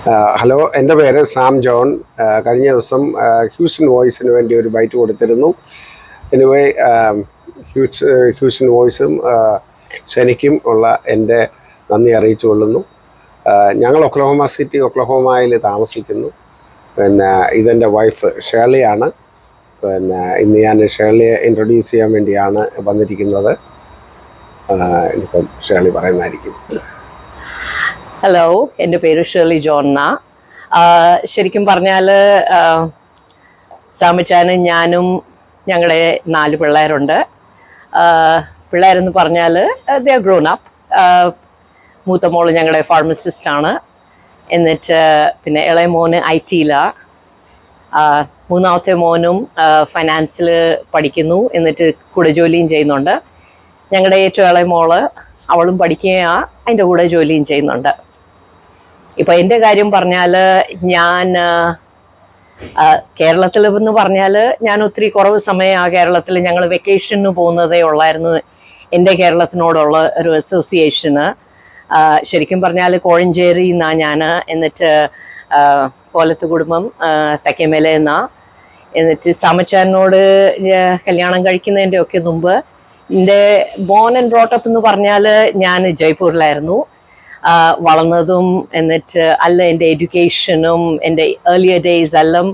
Hello, എൻ്റെ പേര് Sam John. കഴിഞ്ഞ ദിവസം ഹ്യൂസ്റ്റൺ വോയിസിന് വേണ്ടി ഒരു ബൈറ്റ് കൊടുത്തിരുന്നു. എനിവേ, ഹ്യൂസ്റ്റൺ വോയിസും ശനിക്കും ഉള്ള എൻ്റെ നന്ദി അറിയിച്ചു കൊള്ളുന്നു. ഞങ്ങൾ ഒക്ലഹോമ സിറ്റി, ഒക്ലഹോമയിൽ താമസിക്കുന്നു. പിന്നെ ഇതെൻ്റെ വൈഫ് ഷേർലിയാണ്. പിന്നെ ഇന്ന് ഞാൻ ഷേർലിയെ ഇൻട്രൊഡ്യൂസ് ചെയ്യാൻ വേണ്ടിയാണ് വന്നിരിക്കുന്നത്. ഇനിയിപ്പം ഷേർലി പറയുന്നതായിരിക്കും. ഹലോ, എൻ്റെ പേര് ഷേർലി ജോൺ. ശരിക്കും പറഞ്ഞാൽ സാമിച്ചാനും ഞാനും ഞങ്ങളുടെ 4 പിള്ളേരുണ്ട്. പിള്ളേരെന്ന് പറഞ്ഞാൽ ദേ ആർ ഗ്രോൺ അപ്പ്. മൂത്ത മോള് ഞങ്ങളുടെ ഫാർമസിസ്റ്റാണ്. എന്നിട്ട് പിന്നെ ഇളയ മോന് IT-ലാണ്. മൂന്നാമത്തെ മോനും ഫൈനാൻസിൽ പഠിക്കുന്നു. എന്നിട്ട് കൂടെ ജോലിയും ചെയ്യുന്നുണ്ട്. ഞങ്ങളുടെ ഏറ്റവും ഇളയ മോള് അവളും പഠിക്കുകയാണ്, അതിൻ്റെ കൂടെ ജോലിയും ചെയ്യുന്നുണ്ട്. ഇപ്പം എൻ്റെ കാര്യം പറഞ്ഞാൽ ഞാൻ കേരളത്തിൽ എന്ന് പറഞ്ഞാൽ ഞാൻ ഒത്തിരി കുറവ് സമയം കേരളത്തിൽ ഞങ്ങൾ വെക്കേഷന് പോകുന്നതേ ഉള്ളായിരുന്നു. എൻ്റെ കേരളത്തിനോടുള്ള ഒരു അസോസിയേഷന് ശരിക്കും പറഞ്ഞാൽ കോഴഞ്ചേരി എന്നാണ് ഞാൻ. എന്നിട്ട് കോലത്ത് കുടുംബം തെക്കേമേല എന്നാണ്. എന്നിട്ട് സാമച്ചാനോട് കല്യാണം കഴിക്കുന്നതിൻ്റെ ഒക്കെ മുമ്പ് എൻ്റെ ബോൺ ആൻഡ് ബ്രോട്ടപ്പ് എന്ന് പറഞ്ഞാൽ ഞാൻ ജയ്പൂരിലായിരുന്നു വളർന്നതും. എന്നിട്ട് എൻ്റെ എഡ്യൂക്കേഷനും എൻ്റെ ഏർലിയർ ഡേയ്സ് എല്ലാം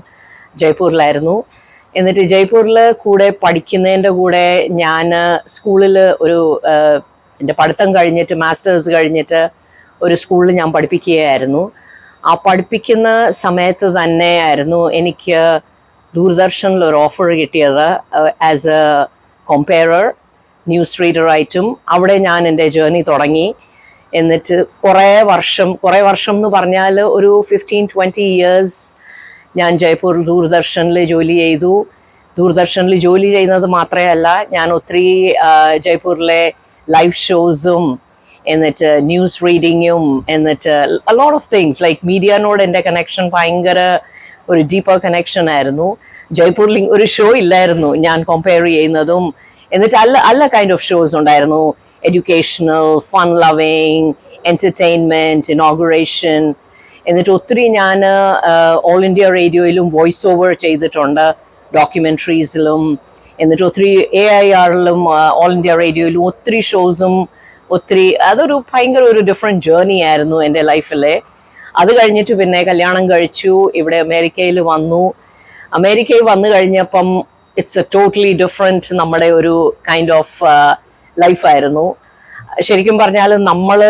ജയ്പൂരിലായിരുന്നു. എന്നിട്ട് ജയ്പൂരിൽ കൂടെ പഠിക്കുന്നതിൻ്റെ കൂടെ ഞാൻ സ്കൂളിൽ എൻ്റെ പഠിത്തം കഴിഞ്ഞിട്ട് മാസ്റ്റേഴ്സ് കഴിഞ്ഞിട്ട് ഒരു സ്കൂളിൽ ഞാൻ പഠിപ്പിക്കുകയായിരുന്നു. ആ പഠിപ്പിക്കുന്ന സമയത്ത് തന്നെ ആയിരുന്നു എനിക്ക് ദൂരദർശനിൽ ഒരു ഓഫർ കിട്ടിയത് ആസ് എ കമ്പയറർ, ന്യൂസ് റീഡറായിട്ടും. അവിടെ ഞാൻ എൻ്റെ ജേർണി തുടങ്ങി. എന്നിട്ട് കുറേ വർഷം എന്ന് പറഞ്ഞാൽ ഒരു 15-20 ഇയേഴ്സ് ഞാൻ ജയ്പൂർ ദൂരദർശനിൽ ജോലി ചെയ്തു. ദൂരദർശനിൽ ജോലി ചെയ്യുന്നത് മാത്രമല്ല, ഞാൻ ഒത്തിരി ജയ്പൂരിലെ ലൈവ് ഷോസും എന്നിട്ട് ന്യൂസ് റീഡിങ്ങും എന്നിട്ട് a lot of things like മീഡിയനോട് എൻ്റെ കണക്ഷൻ ഭയങ്കര ഒരു ഡീപ്പർ കണക്ഷൻ ആയിരുന്നു. ജയ്പൂരിൽ ഒരു ഷോ ഇല്ലായിരുന്നു ഞാൻ കമ്പയർ ചെയ്യുന്നതും. എന്നിട്ട് അല്ല കൈൻഡ് ഓഫ് ഷോസ് ഉണ്ടായിരുന്നു. Educational, fun loving, entertainment, inauguration. എന്നിട്ട് ഒത്തിരി ഞാൻ ഓൾ ഇന്ത്യ റേഡിയോയിലും വോയിസ് ഓവർ ചെയ്തിട്ടുണ്ട്, ഡോക്യുമെൻ്ററീസിലും. എന്നിട്ട് ഒത്തിരി AIR-ലും ഓൾ ഇന്ത്യ റേഡിയോയിലും ഒത്തിരി ഷോസും ഒത്തിരി. അതൊരു ഭയങ്കര ഒരു ഡിഫറെൻറ്റ് ജേർണി ആയിരുന്നു എൻ്റെ ലൈഫിലെ. അത് കഴിഞ്ഞിട്ട് പിന്നെ കല്യാണം കഴിച്ചു, ഇവിടെ അമേരിക്കയിൽ വന്നു. അമേരിക്കയിൽ വന്നു കഴിഞ്ഞപ്പം ഇറ്റ്സ് എ ടോട്ടലി ഡിഫറെൻറ്റ് നമ്മുടെ ഒരു കൈൻഡ് ഓഫ് ലൈഫായിരുന്നു. ശരിക്കും പറഞ്ഞാൽ നമ്മൾ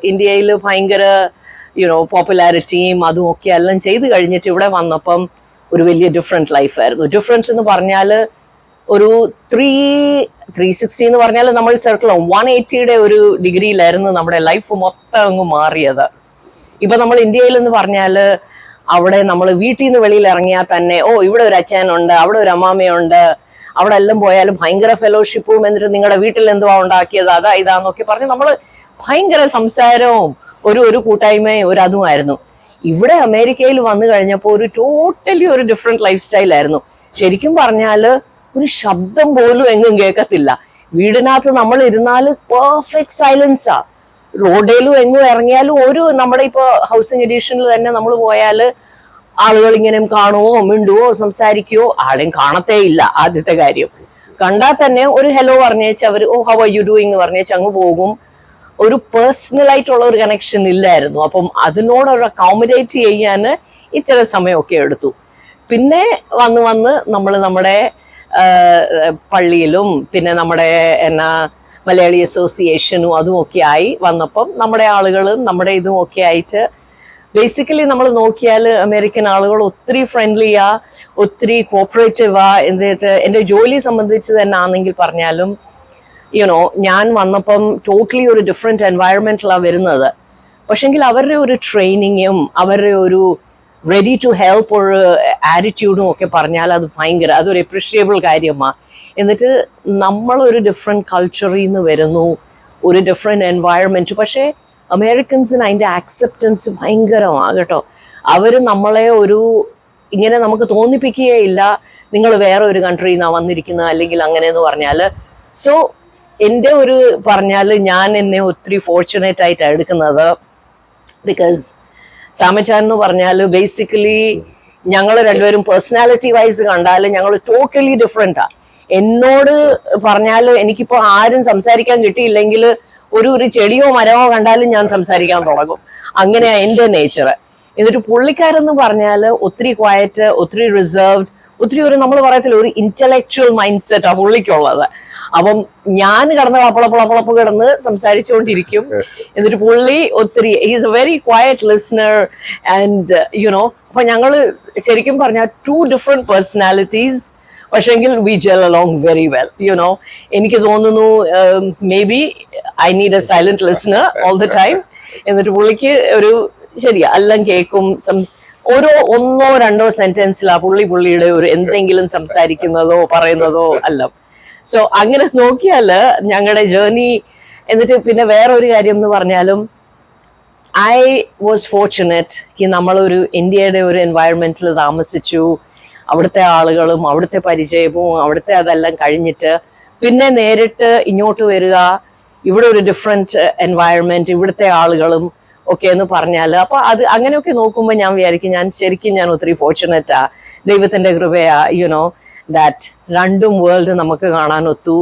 ഇന്ത്യയിൽ ഭയങ്കര പോപ്പുലാരിറ്റിയും അതും ഒക്കെ എല്ലാം ചെയ്ത് കഴിഞ്ഞിട്ട് ഇവിടെ വന്നപ്പം ഒരു വലിയ ഡിഫറെൻറ്റ് ലൈഫായിരുന്നു. ഡിഫറൻസ് എന്ന് പറഞ്ഞാൽ ഒരു 360 എന്ന് പറഞ്ഞാൽ നമ്മൾ സർക്കിൾ 180 ഒരു ഡിഗ്രിയിലായിരുന്നു നമ്മുടെ ലൈഫ് മൊത്തം അങ്ങ് മാറിയത്. ഇപ്പം നമ്മൾ ഇന്ത്യയിൽ എന്ന് പറഞ്ഞാൽ അവിടെ നമ്മൾ വീട്ടിൽ നിന്ന് വെളിയിൽ ഇറങ്ങിയാൽ തന്നെ ഇവിടെ ഒരു അച്ഛനുണ്ട്, അവിടെ ഒരു അമ്മാമ്മയുണ്ട്, അവിടെ എല്ലാം പോയാലും ഭയങ്കര ഫെലോഷിപ്പും. എന്നിട്ട് നിങ്ങളുടെ വീട്ടിൽ എന്തുവാ ഉണ്ടാക്കിയത്, ഇതാന്നൊക്കെ പറഞ്ഞ് നമ്മൾ ഭയങ്കര സംസാരവും ഒരു കൂട്ടായ്മയും അതുമായിരുന്നു. ഇവിടെ അമേരിക്കയിൽ വന്നു കഴിഞ്ഞപ്പോൾ ഒരു ടോട്ടലി ഒരു ഡിഫറെൻറ്റ് ലൈഫ് സ്റ്റൈലായിരുന്നു. ശരിക്കും പറഞ്ഞാൽ ഒരു ശബ്ദം പോലും എങ്ങും കേൾക്കത്തില്ല. വീടിനകത്ത് നമ്മൾ ഇരുന്നാൽ പെർഫെക്റ്റ് സൈലൻസാ. റോഡിലും എങ്ങും ഇറങ്ങിയാലും നമ്മുടെ ഇപ്പോൾ ഹൗസിംഗ് എഡീഷനിൽ തന്നെ നമ്മൾ പോയാൽ ആളുകൾ ഇങ്ങനെ കാണുവോ, മിണ്ടുവോ, സംസാരിക്കുവോ, ആളെയും കാണത്തേ ഇല്ല. ആദ്യത്തെ കാര്യം കണ്ടാൽ തന്നെ ഒരു ഹലോ പറഞ്ഞേച്ച് അവർ ഹൗ ആർ യു ഡൂയിങ് എന്ന് പറഞ്ഞേച്ച് അങ്ങ് പോകും. ഒരു പേഴ്സണലായിട്ടുള്ള ഒരു കണക്ഷൻ ഇല്ലായിരുന്നു. അപ്പം അതിനോടൊരു അക്കോമഡേറ്റ് ചെയ്യാൻ ഇച്ചിരി സമയമൊക്കെ എടുത്തു. പിന്നെ വന്ന് നമ്മൾ നമ്മുടെ പള്ളിയിലും പിന്നെ നമ്മുടെ മലയാളി അസോസിയേഷനും അതുമൊക്കെ ആയി വന്നപ്പം നമ്മുടെ ആളുകളും നമ്മുടെ ഇതും ഒക്കെ ആയിട്ട് ബേസിക്കലി നമ്മൾ നോക്കിയാൽ അമേരിക്കൻ ആളുകൾ ഒത്തിരി ഫ്രണ്ട്ലിയാ, ഒത്തിരി കോപ്പറേറ്റീവാ. എന്നിട്ട് എൻ്റെ ജോലി സംബന്ധിച്ച് തന്നെ ആണെങ്കിൽ പറഞ്ഞാലും ഞാൻ വന്നപ്പം ടോട്ടലി ഒരു ഡിഫറെൻറ്റ് എൻവയറമെൻറ്റിലാണ് വരുന്നത്. പക്ഷെങ്കിൽ അവരുടെ ഒരു ട്രെയിനിങ്ങും അവരുടെ ഒരു റെഡി ടു ഹെൽപ്പ് ഒരു ആറ്റിറ്റ്യൂഡും ഒക്കെ പറഞ്ഞാൽ അതൊരു എപ്രിഷിയബിൾ കാര്യമാണ്. എന്നിട്ട് നമ്മളൊരു ഡിഫറെൻറ്റ് കൾച്ചറിൽ നിന്ന് വരുന്നു, ഒരു ഡിഫറെൻറ്റ് എൻവയറമെൻറ്റ്. പക്ഷേ അമേരിക്കൻസിന് അതിൻ്റെ ആക്സെപ്റ്റൻസ് ഭയങ്കരമാണ് കേട്ടോ. അവർ നമ്മളെ ഇങ്ങനെ നമുക്ക് തോന്നിപ്പിക്കുകയില്ല നിങ്ങൾ വേറെ ഒരു കൺട്രിയിൽ നിന്നാണ് വന്നിരിക്കുന്നത് അല്ലെങ്കിൽ അങ്ങനെയെന്ന് പറഞ്ഞാൽ. സോ എൻ്റെ പറഞ്ഞാൽ ഞാൻ എന്നെ ഒത്തിരി ഫോർച്ചുനേറ്റ് ആയിട്ടാണ് എടുക്കുന്നത്. ബിക്കോസ് സാമച്ചാൻ എന്ന് പറഞ്ഞാൽ ബേസിക്കലി ഞങ്ങൾ രണ്ടുപേരും പേഴ്സണാലിറ്റി വൈസ് കണ്ടാൽ ഞങ്ങൾ ടോട്ടലി ഡിഫറെന്റാ. എന്നോട് പറഞ്ഞാൽ എനിക്കിപ്പോ ആരും സംസാരിക്കാൻ കിട്ടിയില്ലെങ്കിൽ ഒരു ചെടിയോ മരമോ കണ്ടാലും ഞാൻ സംസാരിക്കാൻ തുടങ്ങും. അങ്ങനെയാ എന്റെ നേച്ചർ. എന്നിട്ട് പുള്ളിക്കാരെന്ന് പറഞ്ഞാൽ ഒത്തിരി ക്വയറ്റ്, ഒത്തിരി റിസർവ്ഡ്, ഒത്തിരി ഒരു നമ്മൾ പറയത്തില്ല ഒരു ഇന്റലക്ച്വൽ മൈൻഡ് സെറ്റാ പുള്ളിക്കുള്ളത്. അപ്പം ഞാൻ കിടന്ന് അപ്പളപ്പളപ്പളപ്പ് കിടന്ന് സംസാരിച്ചുകൊണ്ടിരിക്കും. എന്നിട്ട് പുള്ളി ഒത്തിരി is a very quiet listener and you know. അപ്പൊ ഞങ്ങള് ശരിക്കും പറഞ്ഞാൽ 2 ഡിഫറെന്റ് പേഴ്സണാലിറ്റീസ്, പക്ഷെങ്കിൽ we gel along very well. You know എനിക്ക് തോന്നുന്നു maybe I need a silent listener all the time. എന്നിട്ട് പുള്ളിക്ക് ഒരു ശരിയാ എല്ലാം കേൾക്കും. ഓരോ 1-2 സെന്റൻസിലാ പുള്ളിയുടെ ഒരു എന്തെങ്കിലും സംസാരിക്കുന്നതോ പറയുന്നതോ അല്ല. സോ അങ്ങനെ നോക്കിയാല് ഞങ്ങളുടെ ജേർണി. എന്നിട്ട് പിന്നെ വേറൊരു കാര്യം എന്ന് പറഞ്ഞാലും ഐ വാസ് ഫോർച്ചുനേറ്റ് നമ്മളൊരു ഇന്ത്യയുടെ ഒരു എൻവയറമെന്റിൽ താമസിച്ചു. അവിടുത്തെ ആളുകളും അവിടുത്തെ പരിചയവും അവിടുത്തെ അതെല്ലാം കഴിഞ്ഞിട്ട് പിന്നെ നേരിട്ട് ഇങ്ങോട്ട് വരിക, ഇവിടെ ഒരു ഡിഫറെന്റ് എൻവയറമെന്റ്, ഇവിടുത്തെ ആളുകളും ഒക്കെ എന്ന് പറഞ്ഞാൽ അപ്പൊ അത് അങ്ങനെയൊക്കെ നോക്കുമ്പോൾ ഞാൻ വിചാരിക്കും ഞാൻ ഒത്തിരി ഫോർച്ചുനേറ്റാ, ദൈവത്തിന്റെ കൃപയാ. യുനോ ദാറ്റ് രണ്ടും വേൾഡ് നമുക്ക് കാണാൻ ഒത്തു.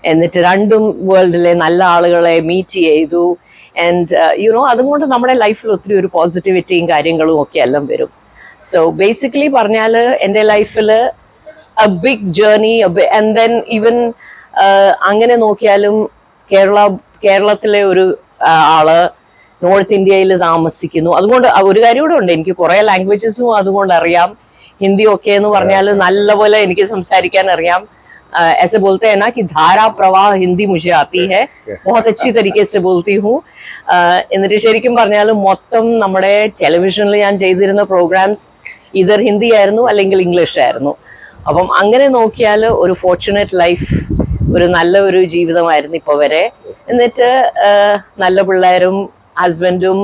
എന്നിട്ട് രണ്ടും വേൾഡിലെ നല്ല ആളുകളെ മീറ്റ് ചെയ്തു. ആൻഡ് യുനോ അതുകൊണ്ട് നമ്മുടെ ലൈഫിൽ ഒത്തിരി ഒരു പോസിറ്റിവിറ്റിയും കാര്യങ്ങളും ഒക്കെ എല്ലാം വരും. സോ ബേസിക്കലി പറഞ്ഞാൽ എൻ്റെ ലൈഫിൽ a big journey. And then even അങ്ങനെ നോക്കിയാലും കേരളത്തിലെ ഒരു ആള് നോർത്ത് ഇന്ത്യയിൽ താമസിക്കുന്നു. അതുകൊണ്ട് ഒരു കാര്യം കൂടെ ഉണ്ട്, എനിക്ക് കുറെ ലാംഗ്വേജസും അതുകൊണ്ട് അറിയാം. ഹിന്ദി ഒക്കെ എന്ന് പറഞ്ഞാൽ നല്ലപോലെ എനിക്ക് സംസാരിക്കാൻ അറിയാം. ऐसे बोलते हैं ना कि धारा प्रवाह हिंदी मुझे आती है, बहुत अच्छी तरीके से बोलती हूँ. എന്നിട്ട് ശരിക്കും പറഞ്ഞാൽ മൊത്തം നമ്മുടെ ടെലിവിഷനിൽ ഞാൻ ചെയ്തിരുന്ന പ്രോഗ്രാംസ് ഇതർ ഹിന്ദി ആയിരുന്നു അല്ലെങ്കിൽ ഇംഗ്ലീഷ് ആയിരുന്നു. അപ്പം അങ്ങനെ നോക്കിയാൽ ഒരു ഫോർച്ചുനേറ്റ് ലൈഫ്, ഒരു നല്ല ഒരു ജീവിതമായിരുന്നു ഇപ്പോൾ വരെ. എന്നിട്ട് നല്ല പിള്ളേരും ഹസ്ബൻഡും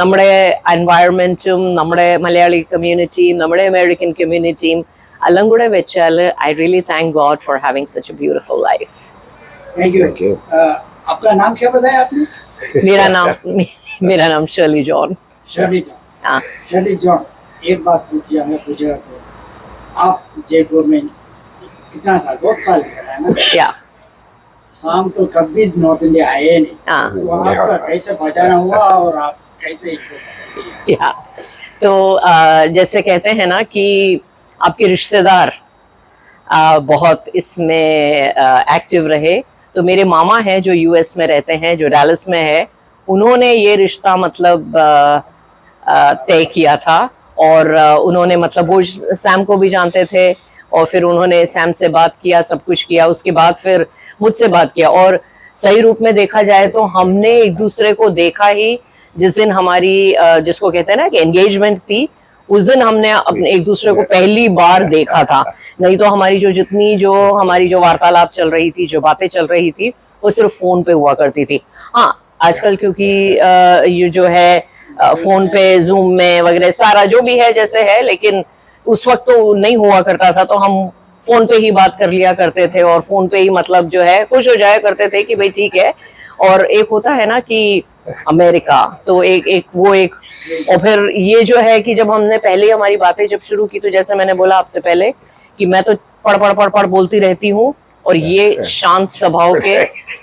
നമ്മുടെ എൻവയറമെന്റും നമ്മുടെ മലയാളി കമ്മ്യൂണിറ്റിയും നമ്മുടെ അമേരിക്കൻ കമ്മ്യൂണിറ്റിയും എല്ലാം കൂടെ വെച്ചാൽ I really thank God for having such A beautiful life. Thank you. आपका नाम क्या बताया आपने? मेरा नाम शर्ली जॉन. Shirley John. हाँ. शर्ली जॉन, एक बात पूछिए, हमें पूछेगा तो आप जयपुर में कितना साल, बहुत साल है ना? या शाम तो कभी नॉर्थ इंडिया आए नहीं. हाँ. तो आपका कैसे पहचाना हुआ और आप कैसे इनको पसंद किया? या तो जैसे कहते हैं ना कि आपके रिश्तेदार बहुत इसमें एक्टिव रहे. तो मेरे मामा हैं जो यूएस में रहते हैं, जो डैलस में है, उन्होंने ये रिश्ता मतलब तय किया था. और उन्होंने मतलब वो सैम को भी जानते थे और फिर उन्होंने सैम से बात किया, सब कुछ किया. उसके बाद फिर मुझसे बात किया. और सही रूप में देखा जाए तो हमने एक दूसरे को देखा ही जिस दिन हमारी जिसको कहते हैं ना कि एंगेजमेंट थी, उस दिन हमने अपने एक दूसरे को पहली बार देखा था. नहीं तो हमारी जो वार्तालाप चल रही थी, जो बातें चल रही थी, वो सिर्फ फोन पे हुआ करती थी. हाँ, आजकल क्योंकि ये जो है फोन पे जूम में वगैरह सारा जो भी है जैसे है, लेकिन उस वक्त तो नहीं हुआ करता था. तो हम फोन पे ही बात कर लिया करते थे और फोन पे ही मतलब जो है खुश हो जाया करते थे कि भाई ठीक है. और एक होता है ना कि अमेरिका, तो एक और फिर ये जो है कि जब हमने पहले हमारी बातें जब शुरू की, तो जैसे मैंने बोला आपसे पहले कि मैं तो पढ़ बोलती रहती हूँ और ये शांत स्वभाव के.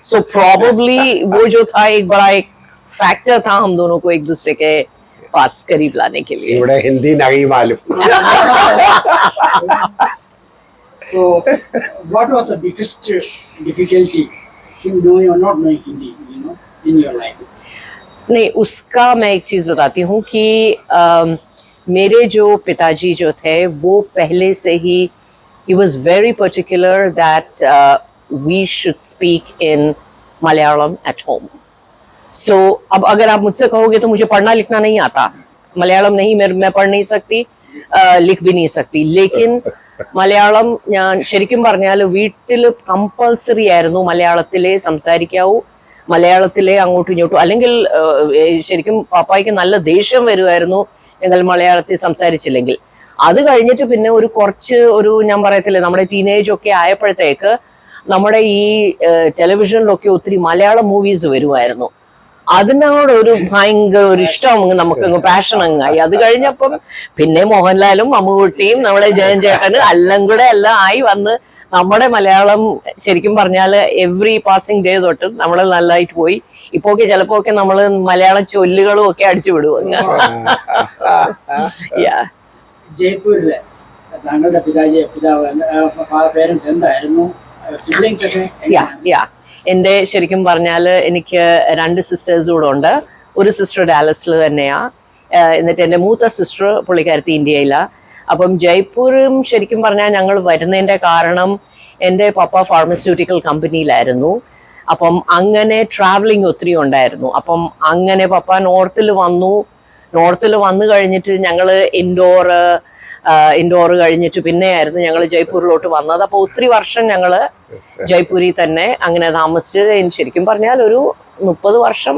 सो प्रॉबली वो जो था एक बड़ा एक फैक्टर था हम दोनों को एक दूसरे के पास करीब लाने के लिए. ഇവിടെ Hindi നഹീ മാലൂം. So, what was the biggest difficulty in knowing or not knowing Hindi, you know, in your life? नहीं, उसका मैं एक चीज बताती हूँ कि मेरे जो पिताजी जो थे वो पहले से ही he was very particular that we should speak in Malayalam at home. So अब अगर आप मुझसे कहोगे तो मुझे पढ़ना लिखना नहीं आता, मलयालम नहीं, मैं पढ़ नहीं सकती, लिख भी नहीं सकती. लेकिन മലയാളം ഞാൻ ശരിക്കും പറഞ്ഞാൽ വീട്ടിൽ കമ്പൾസറി ആയിരുന്നു മലയാളത്തിലേ സംസാരിക്കാവൂ, മലയാളത്തിലെ അങ്ങോട്ടും ഇങ്ങോട്ടും. അല്ലെങ്കിൽ ശരിക്കും പാപ്പായ്ക്ക് നല്ല ദേഷ്യം വരുമായിരുന്നു ഞങ്ങൾ മലയാളത്തിൽ സംസാരിച്ചില്ലെങ്കിൽ. അത് കഴിഞ്ഞിട്ട് പിന്നെ ഒരു ഞാൻ പറയത്തില്ലേ, നമ്മുടെ ടീനേജ് ഒക്കെ ആയപ്പോഴത്തേക്ക് നമ്മുടെ ഈ ടെലിവിഷനിലൊക്കെ ഒത്തിരി മലയാളം മൂവീസ് വരുമായിരുന്നു. അതിനോടൊരു ഭയങ്കര ഒരു ഇഷ്ടം നമുക്കങ്ങ് പാഷൻ അങ്ങായി. അത് കഴിഞ്ഞപ്പം പിന്നെ മോഹൻലാലും മമ്മൂട്ടിയും നമ്മുടെ ജയൻ ചേട്ടനും എല്ലാം കൂടെ എല്ലാം ആയി വന്ന് നമ്മുടെ മലയാളം ശരിക്കും പറഞ്ഞാല് എവറി പാസിംഗ് ഡേ തൊട്ട് നമ്മൾ നല്ലതായിട്ട് പോയി. ഇപ്പൊ ചിലപ്പോ നമ്മള് മലയാളം ചൊല്ലുകളും ഒക്കെ അടിച്ചു വിടും. ജയ്പൂരിലെ താങ്കളുടെ പേരൻസ് എന്തായിരുന്നു? സിബ്ലിങ്സ് ഒക്കെ? എന്റെ ശരിക്കും പറഞ്ഞാല് എനിക്ക് 2 സിസ്റ്റേഴ്സ് കൂടെ ഉണ്ട്. ഒരു സിസ്റ്റർ ഡാലസിൽ തന്നെയാ, എന്നിട്ട് എന്റെ മൂത്ത സിസ്റ്റർ പുള്ളിക്കാരത്തി ഇന്ത്യയിലാ. അപ്പം ജയ്പൂരും ശരിക്കും പറഞ്ഞാൽ ഞങ്ങൾ വരുന്നതിന്റെ കാരണം എൻ്റെ പപ്പ ഫാർമസ്യൂട്ടിക്കൽ കമ്പനിയിലായിരുന്നു. അപ്പം അങ്ങനെ ട്രാവലിംഗ് ഒത്തിരി ഉണ്ടായിരുന്നു. അപ്പം അങ്ങനെ പപ്പ നോർത്തിൽ വന്നു കഴിഞ്ഞിട്ട് ഞങ്ങൾ ഇൻഡോർ കഴിഞ്ഞിട്ട് പിന്നെയായിരുന്നു ഞങ്ങൾ ജയ്പൂരിലോട്ട് വന്നത്. അപ്പോൾ ഒത്തിരി വർഷം ഞങ്ങൾ ജയ്പൂരിൽ തന്നെ അങ്ങനെ താമസിച്ച് ശരിക്കും പറഞ്ഞാൽ ഒരു 30 വർഷം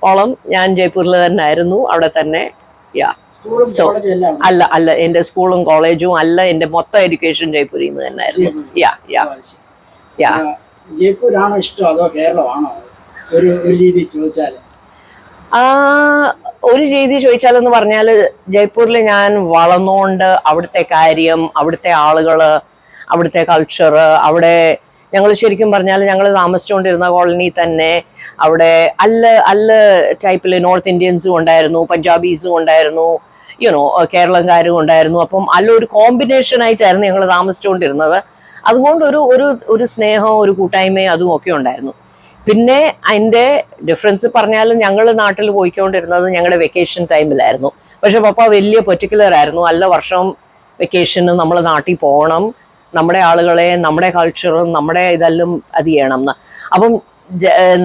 ഓളം ഞാൻ ജയ്പൂരിൽ തന്നെ ആയിരുന്നു, അവിടെ തന്നെ. അല്ല എന്റെ സ്കൂളും കോളേജും അല്ല, എന്റെ മൊത്തം എഡ്യൂക്കേഷൻ ജയ്പൂരിൽ നിന്ന് തന്നെ ആയിരുന്നു. ജയ്പൂരാണോ ഇഷ്ടം അതോ കേരളമാണോ? ഒരു രീതി ചോദിച്ചാല് ഒരു രീതി ചോദിച്ചാലെന്ന് പറഞ്ഞാൽ ജയ്പൂരിൽ ഞാൻ വളർന്നുകൊണ്ട് അവിടുത്തെ കാര്യം, അവിടുത്തെ ആളുകള്, അവിടുത്തെ കൾച്ചർ, അവിടെ ഞങ്ങൾ ശരിക്കും പറഞ്ഞാൽ ഞങ്ങൾ താമസിച്ചുകൊണ്ടിരുന്ന കോളനി തന്നെ അവിടെ അല്ല ടൈപ്പിൽ നോർത്ത് ഇന്ത്യൻസും ഉണ്ടായിരുന്നു, പഞ്ചാബീസും ഉണ്ടായിരുന്നു, കേരളക്കാരും ഉണ്ടായിരുന്നു. അപ്പം ഒരു കോമ്പിനേഷൻ ആയിട്ടായിരുന്നു ഞങ്ങൾ താമസിച്ചുകൊണ്ടിരുന്നത്. അതുകൊണ്ട് ഒരു സ്നേഹം, ഒരു കൂട്ടായ്മയും അതും ഒക്കെ ഉണ്ടായിരുന്നു. പിന്നെ അതിൻ്റെ ഡിഫറൻസ് പറഞ്ഞാൽ ഞങ്ങൾ നാട്ടിൽ പോയിക്കൊണ്ടിരുന്നത് ഞങ്ങളുടെ വെക്കേഷൻ ടൈമിലായിരുന്നു. പക്ഷെ പപ്പ വലിയ പെർട്ടിക്കുലർ ആയിരുന്നു, നല്ല വർഷം വെക്കേഷന് നമ്മൾ നാട്ടിൽ പോകണം, നമ്മുടെ ആളുകളെ, നമ്മുടെ കൾച്ചറും നമ്മുടെ ഇതെല്ലാം അത് ചെയ്യണം എന്ന്. അപ്പം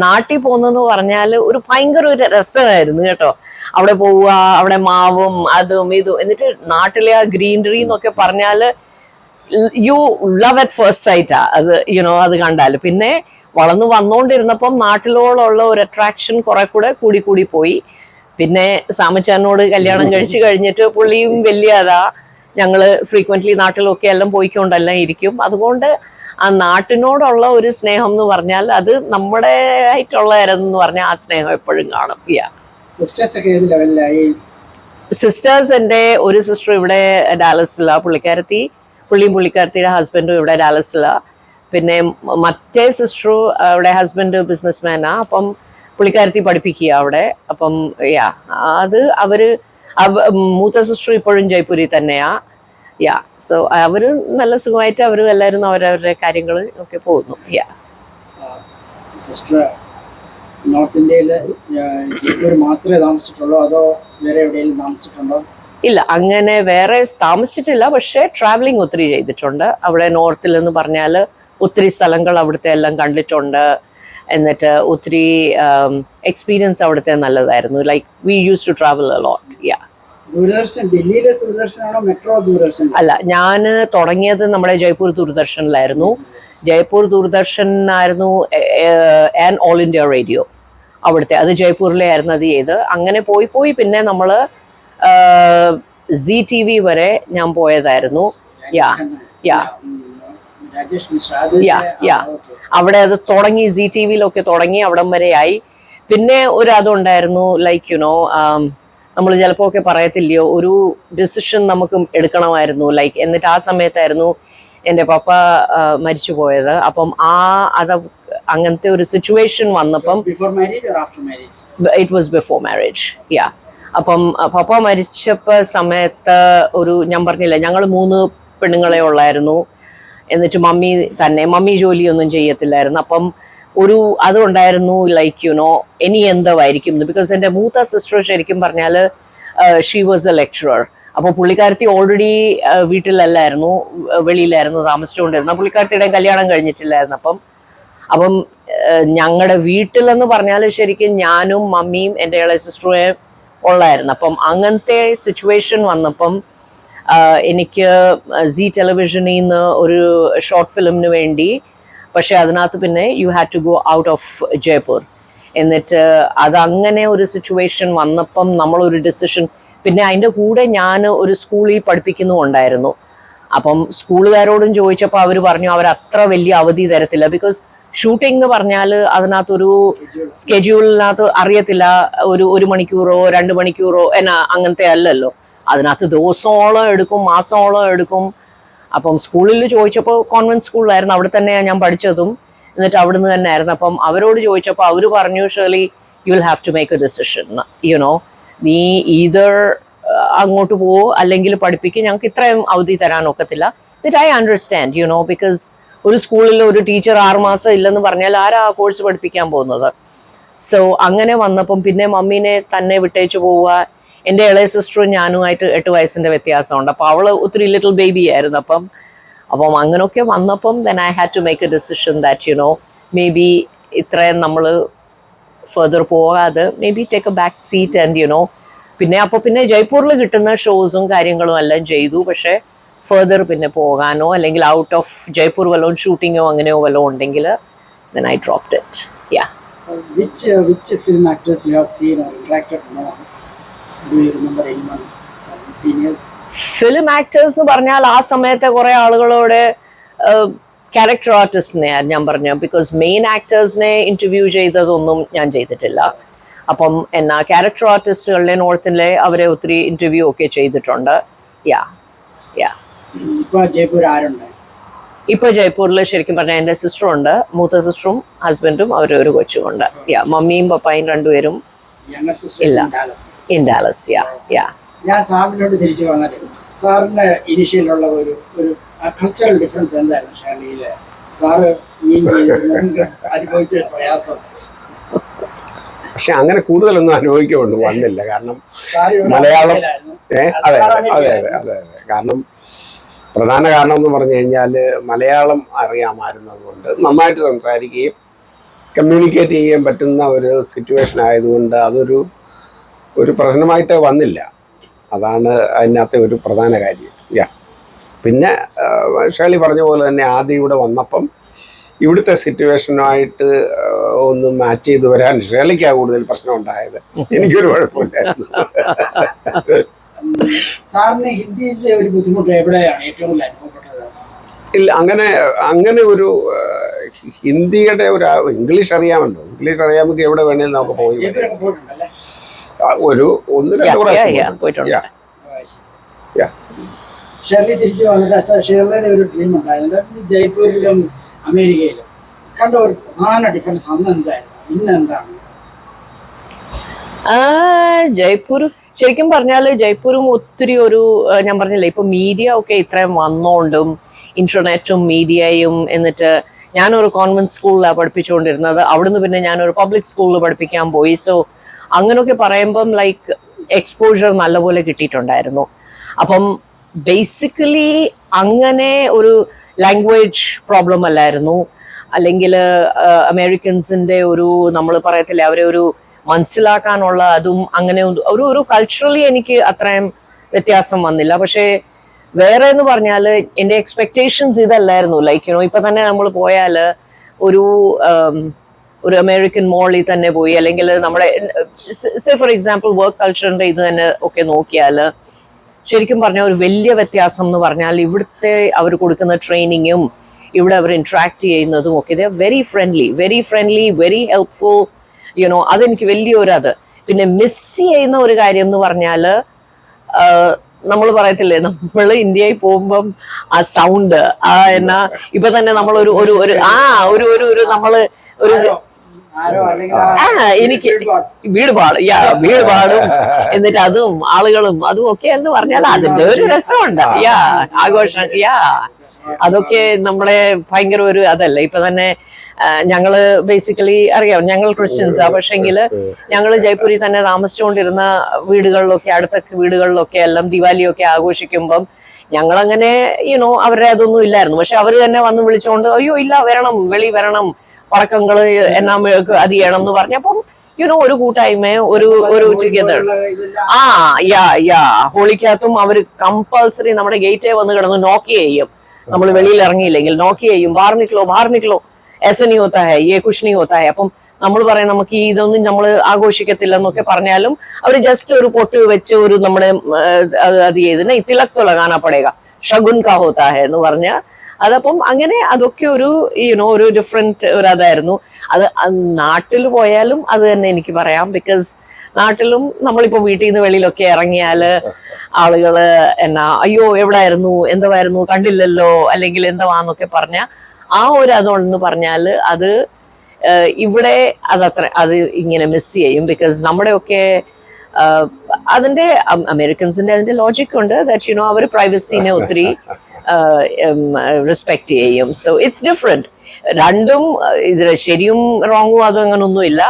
നാട്ടിൽ പോകുന്നതെന്ന് പറഞ്ഞാൽ ഒരു ഭയങ്കര ഒരു രസമായിരുന്നു കേട്ടോ. അവിടെ പോവുക, അവിടെ മാവും അതും ഇതും, എന്നിട്ട് നാട്ടിലെ ആ ഗ്രീനറി എന്നൊക്കെ പറഞ്ഞാൽ യു ലവ് അറ്റ് ഫസ്റ്റ് സൈറ്റാ അത്, അത് കണ്ടാൽ. പിന്നെ വളർന്നു വന്നുകൊണ്ടിരുന്നപ്പം നാട്ടിലോടുള്ള ഒരു അട്രാക്ഷൻ കുറെ കൂടി പോയി. പിന്നെ സാമച്ചാനോട് കല്യാണം കഴിച്ചു കഴിഞ്ഞിട്ട് പുള്ളിയും വലിയ ഞങ്ങള് ഫ്രീക്വന്റ്ലി നാട്ടിലൊക്കെ എല്ലാം പോയിക്കൊണ്ടെല്ലാം ഇരിക്കും. അതുകൊണ്ട് ആ നാട്ടിനോടുള്ള ഒരു സ്നേഹം എന്ന് പറഞ്ഞാൽ അത് നമ്മുടെ ആയിട്ടുള്ളവരെന്ന് പറഞ്ഞാൽ ആ സ്നേഹം എപ്പോഴും കാണും. സിസ്റ്റേഴ്സ് എൻ്റെ ഒരു സിസ്റ്റർ ഇവിടെ ഡാലസിലാ, പുള്ളിക്കാരത്തിയുടെ ഹസ്ബൻഡും ഇവിടെ ഡാലസിലാ. പിന്നെ മറ്റേ സിസ്റ്ററും അവിടെ ഹസ്ബൻഡ് ബിസിനസ്മാനാ, അപ്പം പുള്ളിക്കാരത്തി പഠിപ്പിക്കുക അവിടെ. അപ്പം മൂത്ത സിസ്റ്റർ ഇപ്പോഴും ജയ്പൂരിൽ തന്നെയാ. സോ അവര് നല്ല സുഖമായിട്ട് അവരും എല്ലാവരും അവരവരുടെ കാര്യങ്ങൾ ഒക്കെ പോകുന്നു. സിസ്റ്റർ നോർത്ത് ഇന്ത്യയില് ജയ്പൂർ മാത്രമേ താമസിച്ചിട്ടുള്ളൂ അതോ വേറെ എവിടെയെങ്കിലും താമസിച്ചിട്ടുണ്ടോ? ഇല്ല, അങ്ങനെ വേറെ താമസിച്ചിട്ടില്ല. പക്ഷേ ട്രാവലിംഗ് ഒത്തിരി ചെയ്തിട്ടുണ്ട്. അവിടെ നോർത്തിൽ എന്ന് പറഞ്ഞാൽ ഒത്തിരി സ്ഥലങ്ങൾ അവിടുത്തെ എല്ലാം കണ്ടിട്ടുണ്ട്. എന്നിട്ട് ഒത്തിരി എക്സ്പീരിയൻസ് അവിടുത്തെ നല്ലതായിരുന്നു. Like we use to travel a lot. അല്ല, ഞാൻ തുടങ്ങിയത് നമ്മുടെ ജയ്പൂർ ദൂരദർശനിലായിരുന്നു. ജയ്പൂർ ദൂരദർശൻ ആയിരുന്നു ആൻഡ് ഓൾ ഇന്ത്യ റേഡിയോ അവിടുത്തെ. അത് ജയ്പൂരിലെ ആയിരുന്നു അത് ചെയ്ത്. അങ്ങനെ പോയി പിന്നെ നമ്മള് ZTV വരെ ഞാൻ പോയതായിരുന്നു. അവിടെ അത് തുടങ്ങി, ZTVയിലൊക്കെ തുടങ്ങി, അവിടം വരെയായി. പിന്നെ അതുണ്ടായിരുന്നു, ലൈക്ക് നമ്മൾ ചിലപ്പോ ഒക്കെ പറയത്തില്ലയോ, ഒരു ഡിസിഷൻ നമുക്ക് എടുക്കണമായിരുന്നു. ലൈക്ക് എന്നിട്ട് ആ സമയത്തായിരുന്നു എൻ്റെ പപ്പ മരിച്ചു പോയത്. അപ്പം അങ്ങനത്തെ ഒരു സിറ്റുവേഷൻ വന്നപ്പം ഇറ്റ് വാസ് ബിഫോർ മാരേജ്. അപ്പം പപ്പ മരിച്ചപ്പോ സമയത്ത് ഞാൻ പറഞ്ഞില്ല, ഞങ്ങൾ 3 പെണ്ണുങ്ങളെ ഉള്ളായിരുന്നു. എന്നിട്ട് മമ്മി ജോലിയൊന്നും ചെയ്യത്തില്ലായിരുന്നു. അപ്പം അതുണ്ടായിരുന്നു, ലൈക്ക് ഇനി എന്തായിരിക്കും. ബിക്കോസ് എൻ്റെ മൂത്ത സിസ്റ്റർ ശരിക്കും പറഞ്ഞാൽ ഷീ വാസ് എ ലെക്ചറർ. അപ്പോൾ പുള്ളിക്കാരത്തി ഓൾറെഡി വീട്ടിലല്ലായിരുന്നു, വെളിയിലായിരുന്നു താമസിച്ചുകൊണ്ടിരുന്നത്. പുള്ളിക്കാരത്തിയുടെ കല്യാണം കഴിഞ്ഞിട്ടില്ലായിരുന്നു. അപ്പം ഞങ്ങളുടെ വീട്ടിലെന്ന് പറഞ്ഞാൽ ശരിക്കും ഞാനും മമ്മിയും എൻ്റെ ഇളയ സിസ്റ്ററും ഉള്ളായിരുന്നു. അപ്പം അങ്ങനത്തെ സിറ്റുവേഷൻ വന്നപ്പം എനിക്ക് ടെലിവിഷനിൽ നിന്ന് ഒരു ഷോർട്ട് ഫിലിമിന് വേണ്ടി, പക്ഷെ അതിനകത്ത് പിന്നെ you had to go out of Jaipur. എന്നിട്ട് അതങ്ങനെ ഒരു സിറ്റുവേഷൻ വന്നപ്പം നമ്മളൊരു ഡിസിഷൻ, പിന്നെ അതിൻ്റെ കൂടെ ഞാൻ ഒരു സ്കൂളിൽ പഠിപ്പിക്കുന്നുണ്ടായിരുന്നു. അപ്പം സ്കൂളുകാരോടും ചോദിച്ചപ്പോൾ അവർ പറഞ്ഞു അവർ അത്ര വലിയ അവധി തരത്തില്ല. ബിക്കോസ് ഷൂട്ടിംഗ് എന്ന് പറഞ്ഞാൽ അതിനകത്തൊരു സ്കെഡ്യൂളിനകത്ത് അറിയത്തില്ല, ഒരു മണിക്കൂറോ 2 മണിക്കൂറോ എന്നാ അങ്ങനത്തെ അല്ലല്ലോ. അതിനകത്ത് ദിവസമോളം എടുക്കും, മാസമോളം എടുക്കും. അപ്പം സ്കൂളിൽ ചോദിച്ചപ്പോൾ കോൺവെന്റ് സ്കൂളിലായിരുന്നു, അവിടെ തന്നെയാണ് ഞാൻ പഠിച്ചതും, എന്നിട്ട് അവിടുന്ന് തന്നെ ആയിരുന്നു. അപ്പം അവരോട് ചോദിച്ചപ്പോൾ അവർ പറഞ്ഞു, Shirley you will have to make a decision, you know, നീ ഈതർ അങ്ങോട്ട് പോവോ അല്ലെങ്കിൽ പഠിപ്പിക്കും, ഞങ്ങൾക്ക് ഇത്രയും അവധി തരാൻ ഒക്കത്തില്ല. That I understand, you know, because ഒരു സ്കൂളിൽ ഒരു ടീച്ചർ 6 മാസം ഇല്ലെന്ന് പറഞ്ഞാൽ ആരാ ആ കോഴ്സ് പഠിപ്പിക്കാൻ പോകുന്നത്? സോ അങ്ങനെ വന്നപ്പം പിന്നെ മമ്മീനെ തന്നെ വിട്ടേച്ച് പോവുക. എൻ്റെ ഇളയ സിസ്റ്ററും ഞാനുമായിട്ട് 8 വയസ്സിൻ്റെ വ്യത്യാസമുണ്ട്. അപ്പോൾ അവൾ ഒത്തിരി ലിറ്റിൽ ബേബി ആയിരുന്നു. അപ്പം അങ്ങനെയൊക്കെ വന്നപ്പം then I had to make a decision that you know maybe ഇത്രയും നമ്മൾ ഫെർദർ പോകാതെ maybe take a back seat and you know. പിന്നെ ജയ്പൂരിൽ കിട്ടുന്ന ഷോസും കാര്യങ്ങളും എല്ലാം ചെയ്തു. പക്ഷേ ഫെർദർ പിന്നെ പോകാനോ അല്ലെങ്കിൽ ഔട്ട് ഓഫ് ജയ്പൂർ വല്ലതും ഷൂട്ടിങ്ങോ അങ്ങനെയോ വല്ലതും ഉണ്ടെങ്കിൽ then I dropped it. Yeah. Which film actors you have seen or interacted more? Do you remember anyone? Seniors? Film actors എന്ന് പറഞ്ഞാൽ ആ സമയത്തെ കുറേ ആളുകളോട് ക്യാരക്ടർ ആർട്ടിസ്റ്റിനെ ഞാൻ പറഞ്ഞു. ബിക്കോസ് മെയിൻ ആക്ടേഴ്സിനെ ഇന്റർവ്യൂ ചെയ്തതൊന്നും ഞാൻ ചെയ്തിട്ടില്ല. അപ്പം എന്നാ ക്യാരക്ടർ ആർട്ടിസ്റ്റുകളിലെ നോർത്തിലെ അവരെ ഒത്തിരി ഇന്റർവ്യൂ ഒക്കെ ചെയ്തിട്ടുണ്ട്. യാ. ഇപ്പൊ ജയ്പൂരിൽ ശരിക്കും പറഞ്ഞാൽ എൻ്റെ സിസ്റ്ററുണ്ട്, മൂത്ത സിസ്റ്ററും ഹസ്ബൻഡും ഒരു കൊച്ചുമുണ്ട്. മമ്മിയും പപ്പായും രണ്ടുപേരും ഇല്ല, ഇൻ ഡാലസ്. ഞാൻ സാറിനോട് തിരിച്ചു വന്നത് സാറിന്റെ ഇനിഷ്യലുള്ള ഒരു കൾച്ചറൽ ഡിഫറൻസ് എന്തായിരുന്നു ഷേർലിയില്? സാറ് അനുഭവിച്ച പ്രയാസം? പക്ഷെ അങ്ങനെ കൂടുതലൊന്നും അനുഭവിക്കൊണ്ട് വന്നില്ല. കാരണം മലയാളം അതെ. കാരണം പ്രധാന കാരണം എന്ന് പറഞ്ഞു കഴിഞ്ഞാൽ മലയാളം അറിയാമായിരുന്നതുകൊണ്ട് നന്നായിട്ട് സംസാരിക്കുകയും കമ്മ്യൂണിക്കേറ്റ് ചെയ്യാൻ പറ്റുന്ന ഒരു സിറ്റുവേഷൻ ആയതുകൊണ്ട് ഒരു പ്രശ്നമായിട്ട് വന്നില്ല. അതാണ് അതിനകത്തെ ഒരു പ്രധാന കാര്യം. പിന്നെ ഷേർലി പറഞ്ഞ പോലെ തന്നെ ആദ്യം ഇവിടെ വന്നപ്പം ഇവിടുത്തെ സിറ്റുവേഷനുമായിട്ട് ഒന്ന് മാച്ച് ചെയ്ത് വരാൻ ഷേർലിക്കാണ് കൂടുതൽ പ്രശ്നം ഉണ്ടായത്. എനിക്കൊരു കുഴപ്പമില്ലായിരുന്നു. സാറിന് ഹിന്ദിയിലെ ഒരു ബുദ്ധിമുട്ട് എവിടെയാണ് ഏറ്റവും കൂടുതൽ അനുഭവപ്പെട്ടത്? ഇല്ല, അങ്ങനെ ഒരു ഹിന്ദിയുടെ ഇംഗ്ലീഷ് അറിയാമല്ലോ. ഇംഗ്ലീഷ് അറിയാമെങ്കിൽ എവിടെ വേണേലും നമുക്ക് പോയി ഒരു 1-2 പ്രാവശ്യം പോയിട്ടുണ്ട്. ഷേർലി തിരിച്ചു വന്നിട്ട് ഷേർലിയുടെ ഒരു ഡ്രീം ഉണ്ടായിരുന്നു ജയ്പൂരിലും അമേരിക്കയിലും. കണ്ട ഒരു പ്രധാന ഡിഫറൻസ് അന്ന് എന്തായിരുന്നു, ഇന്ന് എന്താണ്? ജയ്പൂർ ശരിക്കും പറഞ്ഞാൽ ജയ്പൂരും ഒത്തിരി ഞാൻ പറഞ്ഞില്ലേ, ഇപ്പൊ മീഡിയ ഒക്കെ ഇത്രയും വന്നോണ്ടും ഇന്റർനെറ്റും മീഡിയയും, എന്നിട്ട് ഞാനൊരു കോൺവെന്റ് സ്കൂളിലാണ് പഠിപ്പിച്ചുകൊണ്ടിരുന്നത്. അവിടുന്ന് പിന്നെ ഞാനൊരു പബ്ലിക് സ്കൂളിൽ പഠിപ്പിക്കാൻ പോയി. സോ അങ്ങനെയൊക്കെ പറയുമ്പം ലൈക്ക് എക്സ്പോഷർ നല്ലപോലെ കിട്ടിയിട്ടുണ്ടായിരുന്നു. അപ്പം ബേസിക്കലി അങ്ങനെ ഒരു ലാംഗ്വേജ് പ്രോബ്ലം അല്ലായിരുന്നു. അല്ലെങ്കിൽ അമേരിക്കൻസിന്റെ നമ്മൾ പറയത്തില്ലേ, അവരെ മനസ്സിലാക്കാനുള്ള അതും അങ്ങനെ ഒരു കൾച്ചറലി എനിക്ക് അത്രയും വ്യത്യാസം വന്നില്ല. പക്ഷേ വേറെ എന്ന് പറഞ്ഞാൽ എൻ്റെ എക്സ്പെക്ടേഷൻസ് ഇതല്ലായിരുന്നു. ലൈക്ക് യുനോ ഇപ്പൊ തന്നെ നമ്മൾ പോയാൽ ഒരു അമേരിക്കൻ മോളിൽ തന്നെ പോയി, അല്ലെങ്കിൽ നമ്മുടെ ഫോർ എക്സാമ്പിൾ വർക്ക് കൾച്ചറിന്റെ ഇത് തന്നെ ഒക്കെ നോക്കിയാൽ ശരിക്കും പറഞ്ഞാൽ ഒരു വലിയ വ്യത്യാസം എന്ന് പറഞ്ഞാൽ ഇവിടുത്തെ അവർ കൊടുക്കുന്ന ട്രെയിനിങ്ങും ഇവിടെ അവർ ഇന്ററാക്ട് ചെയ്യുന്നതും ഒക്കെ very friendly, very helpful, you know. അതെനിക്ക് വലിയൊരു പിന്നെ മിസ് ചെയ്യുന്ന ഒരു കാര്യം എന്ന് പറഞ്ഞാൽ നമ്മൾ പറയത്തില്ലേ, നമ്മൾ ഇന്ത്യയിൽ പോകുമ്പം ആ സൗണ്ട് എന്നാ ഇപ്പൊ തന്നെ നമ്മൾ നമ്മള് എനിക്ക് വീട് പാടും എന്നിട്ട് അതും ആളുകളും അതും ഒക്കെ എന്ന് പറഞ്ഞാൽ അതിന്റെ ഒരു രസമുണ്ട്. ആഘോഷം. അതൊക്കെ നമ്മളെ ഭയങ്കര അതല്ല. ഇപ്പൊ തന്നെ ഞങ്ങള് ബേസിക്കലി അറിയാം, ഞങ്ങൾ ക്രിസ്ത്യൻസാ. പക്ഷെങ്കില് ഞങ്ങള് ജയ്പൂരിൽ തന്നെ താമസിച്ചുകൊണ്ടിരുന്ന വീടുകളിലൊക്കെ, അടുത്ത വീടുകളിലൊക്കെ എല്ലാം ദിവാലിയൊക്കെ ആഘോഷിക്കുമ്പം ഞങ്ങളങ്ങനെ യുനോ അവരുടെ അതൊന്നും ഇല്ലായിരുന്നു. പക്ഷെ അവര് തന്നെ വന്ന് വിളിച്ചോണ്ട് അയ്യോ ഇല്ല വരണം, വെളി വരണം, പടക്കങ്ങള് എന്നാ അത് ചെയ്യണം എന്ന് പറഞ്ഞപ്പം യുനോ ഒരു കൂട്ടായ്മ, ഒരു ടുഗദർ. ഹോളിക്കകത്തും അവര് കമ്പൾസറി നമ്മുടെ ഗേറ്റേ വന്ന് കിടന്ന് നോക്കി ചെയ്യും. നമ്മൾ വെളിയിൽ ഇറങ്ങിയില്ലെങ്കിൽ നോക്കി ചെയ്യും, ബാഹർ നിക്ലോ ऐसा नहीं होता है, ये कुछ नहीं होता है. അപ്പം നമ്മൾ പറയും നമുക്ക് ഇതൊന്നും നമ്മൾ ആഘോഷിക്കത്തില്ല എന്നൊക്കെ പറഞ്ഞാലും അവർ ജസ്റ്റ് ഒരു പൊട്ട് വെച്ച് നമ്മുടെ അത് ചെയ്തിന് തിലക് തുലകാന പടേക ഷഗുൻ കാ ഹോത്താ ഹെ എന്ന് പറഞ്ഞ അതപ്പം അങ്ങനെ അതൊക്കെ ഒരു ഒരു ഡിഫറെന്റ് ഒരു അതായിരുന്നു. അത് നാട്ടിൽ പോയാലും അത് തന്നെ എനിക്ക് പറയാം. ബിക്കോസ് നാട്ടിലും നമ്മളിപ്പോ വീട്ടിൽ നിന്ന് വെളിയിലൊക്കെ ഇറങ്ങിയാല് ആളുകള് അയ്യോ എവിടായിരുന്നു, എന്തുവായിരുന്നു, കണ്ടില്ലല്ലോ, അല്ലെങ്കിൽ എന്തുവാന്നൊക്കെ പറഞ്ഞ ആ ഒരു അതൊന്ന് പറഞ്ഞാല് അത് ഇവിടെ അത് ഇങ്ങനെ മിസ് ചെയ്യും. ബിക്കോസ് നമ്മുടെയൊക്കെ അതിന്റെ അമേരിക്കൻസിന്റെ അതിന്റെ ലോജിക് ഉണ്ട് ദാറ്റ് അവർ പ്രൈവസീനെ ഒത്തിരി റെസ്പെക്ട് ചെയ്യും. So it's different. രണ്ടും ഇതിൽ ശരിയും റോങ്ങും അതും അങ്ങനൊന്നും ഇല്ല.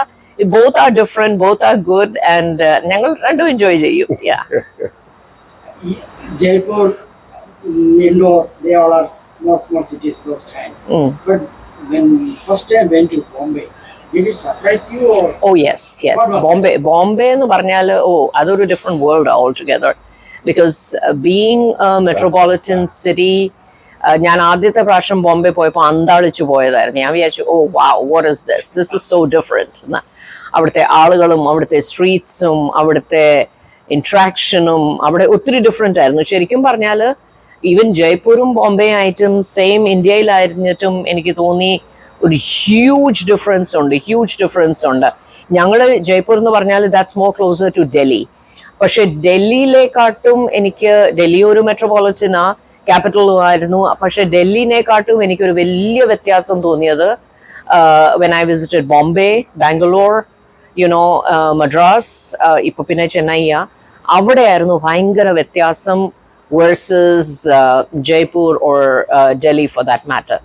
Both are different, both are good, and ഞങ്ങൾ രണ്ടും എൻജോയ് ചെയ്യും. Jaipur, Indore, they all are small cities those time. But when first time went to Bombay, did it surprise you? Or oh yes Bombay എന്ന് പറഞ്ഞാല് അതൊരു different world all together. Because being metropolitan city, ഞാൻ ആദ്യത്തെ പ്രാവശ്യം ബോംബെ പോയപ്പോൾ അന്താളിച്ചു പോയതായിരുന്നു. ഞാൻ വിചാരിച്ചു what is this is so different എന്ന്. അവിടുത്തെ ആളുകളും അവിടുത്തെ സ്ട്രീറ്റ്സും അവിടുത്തെ ഇന്ററാക്ഷനും അവിടെ ഒത്തിരി ഡിഫറെന്റ് ആയിരുന്നു. ശരിക്കും പറഞ്ഞാൽ ഈവൻ ജയ്പൂരും ബോംബെ ആയിട്ടും സെയിം ഇന്ത്യയിലായിരുന്നിട്ടും എനിക്ക് തോന്നി ഒരു ഹ്യൂജ് ഡിഫറൻസ് ഉണ്ട്. ഞങ്ങള് ജയ്പൂർ എന്ന് പറഞ്ഞാൽ that's more closer to Delhi. പക്ഷെ ഡൽഹിയിലെക്കാട്ടും എനിക്ക് ഡൽഹി ഒരു മെട്രോപൊളിറ്റനാ ക്യാപിറ്റലും ആയിരുന്നു. പക്ഷെ ഡൽഹിനെക്കാട്ടും എനിക്കൊരു വലിയ വ്യത്യാസം തോന്നിയത് when I visited Bombay, Bangalore, Madras, ഇപ്പൊ പിന്നെ ചെന്നൈ, അവിടെയായിരുന്നു ഭയങ്കര വ്യത്യാസം versus Jaipur or Delhi for that matter.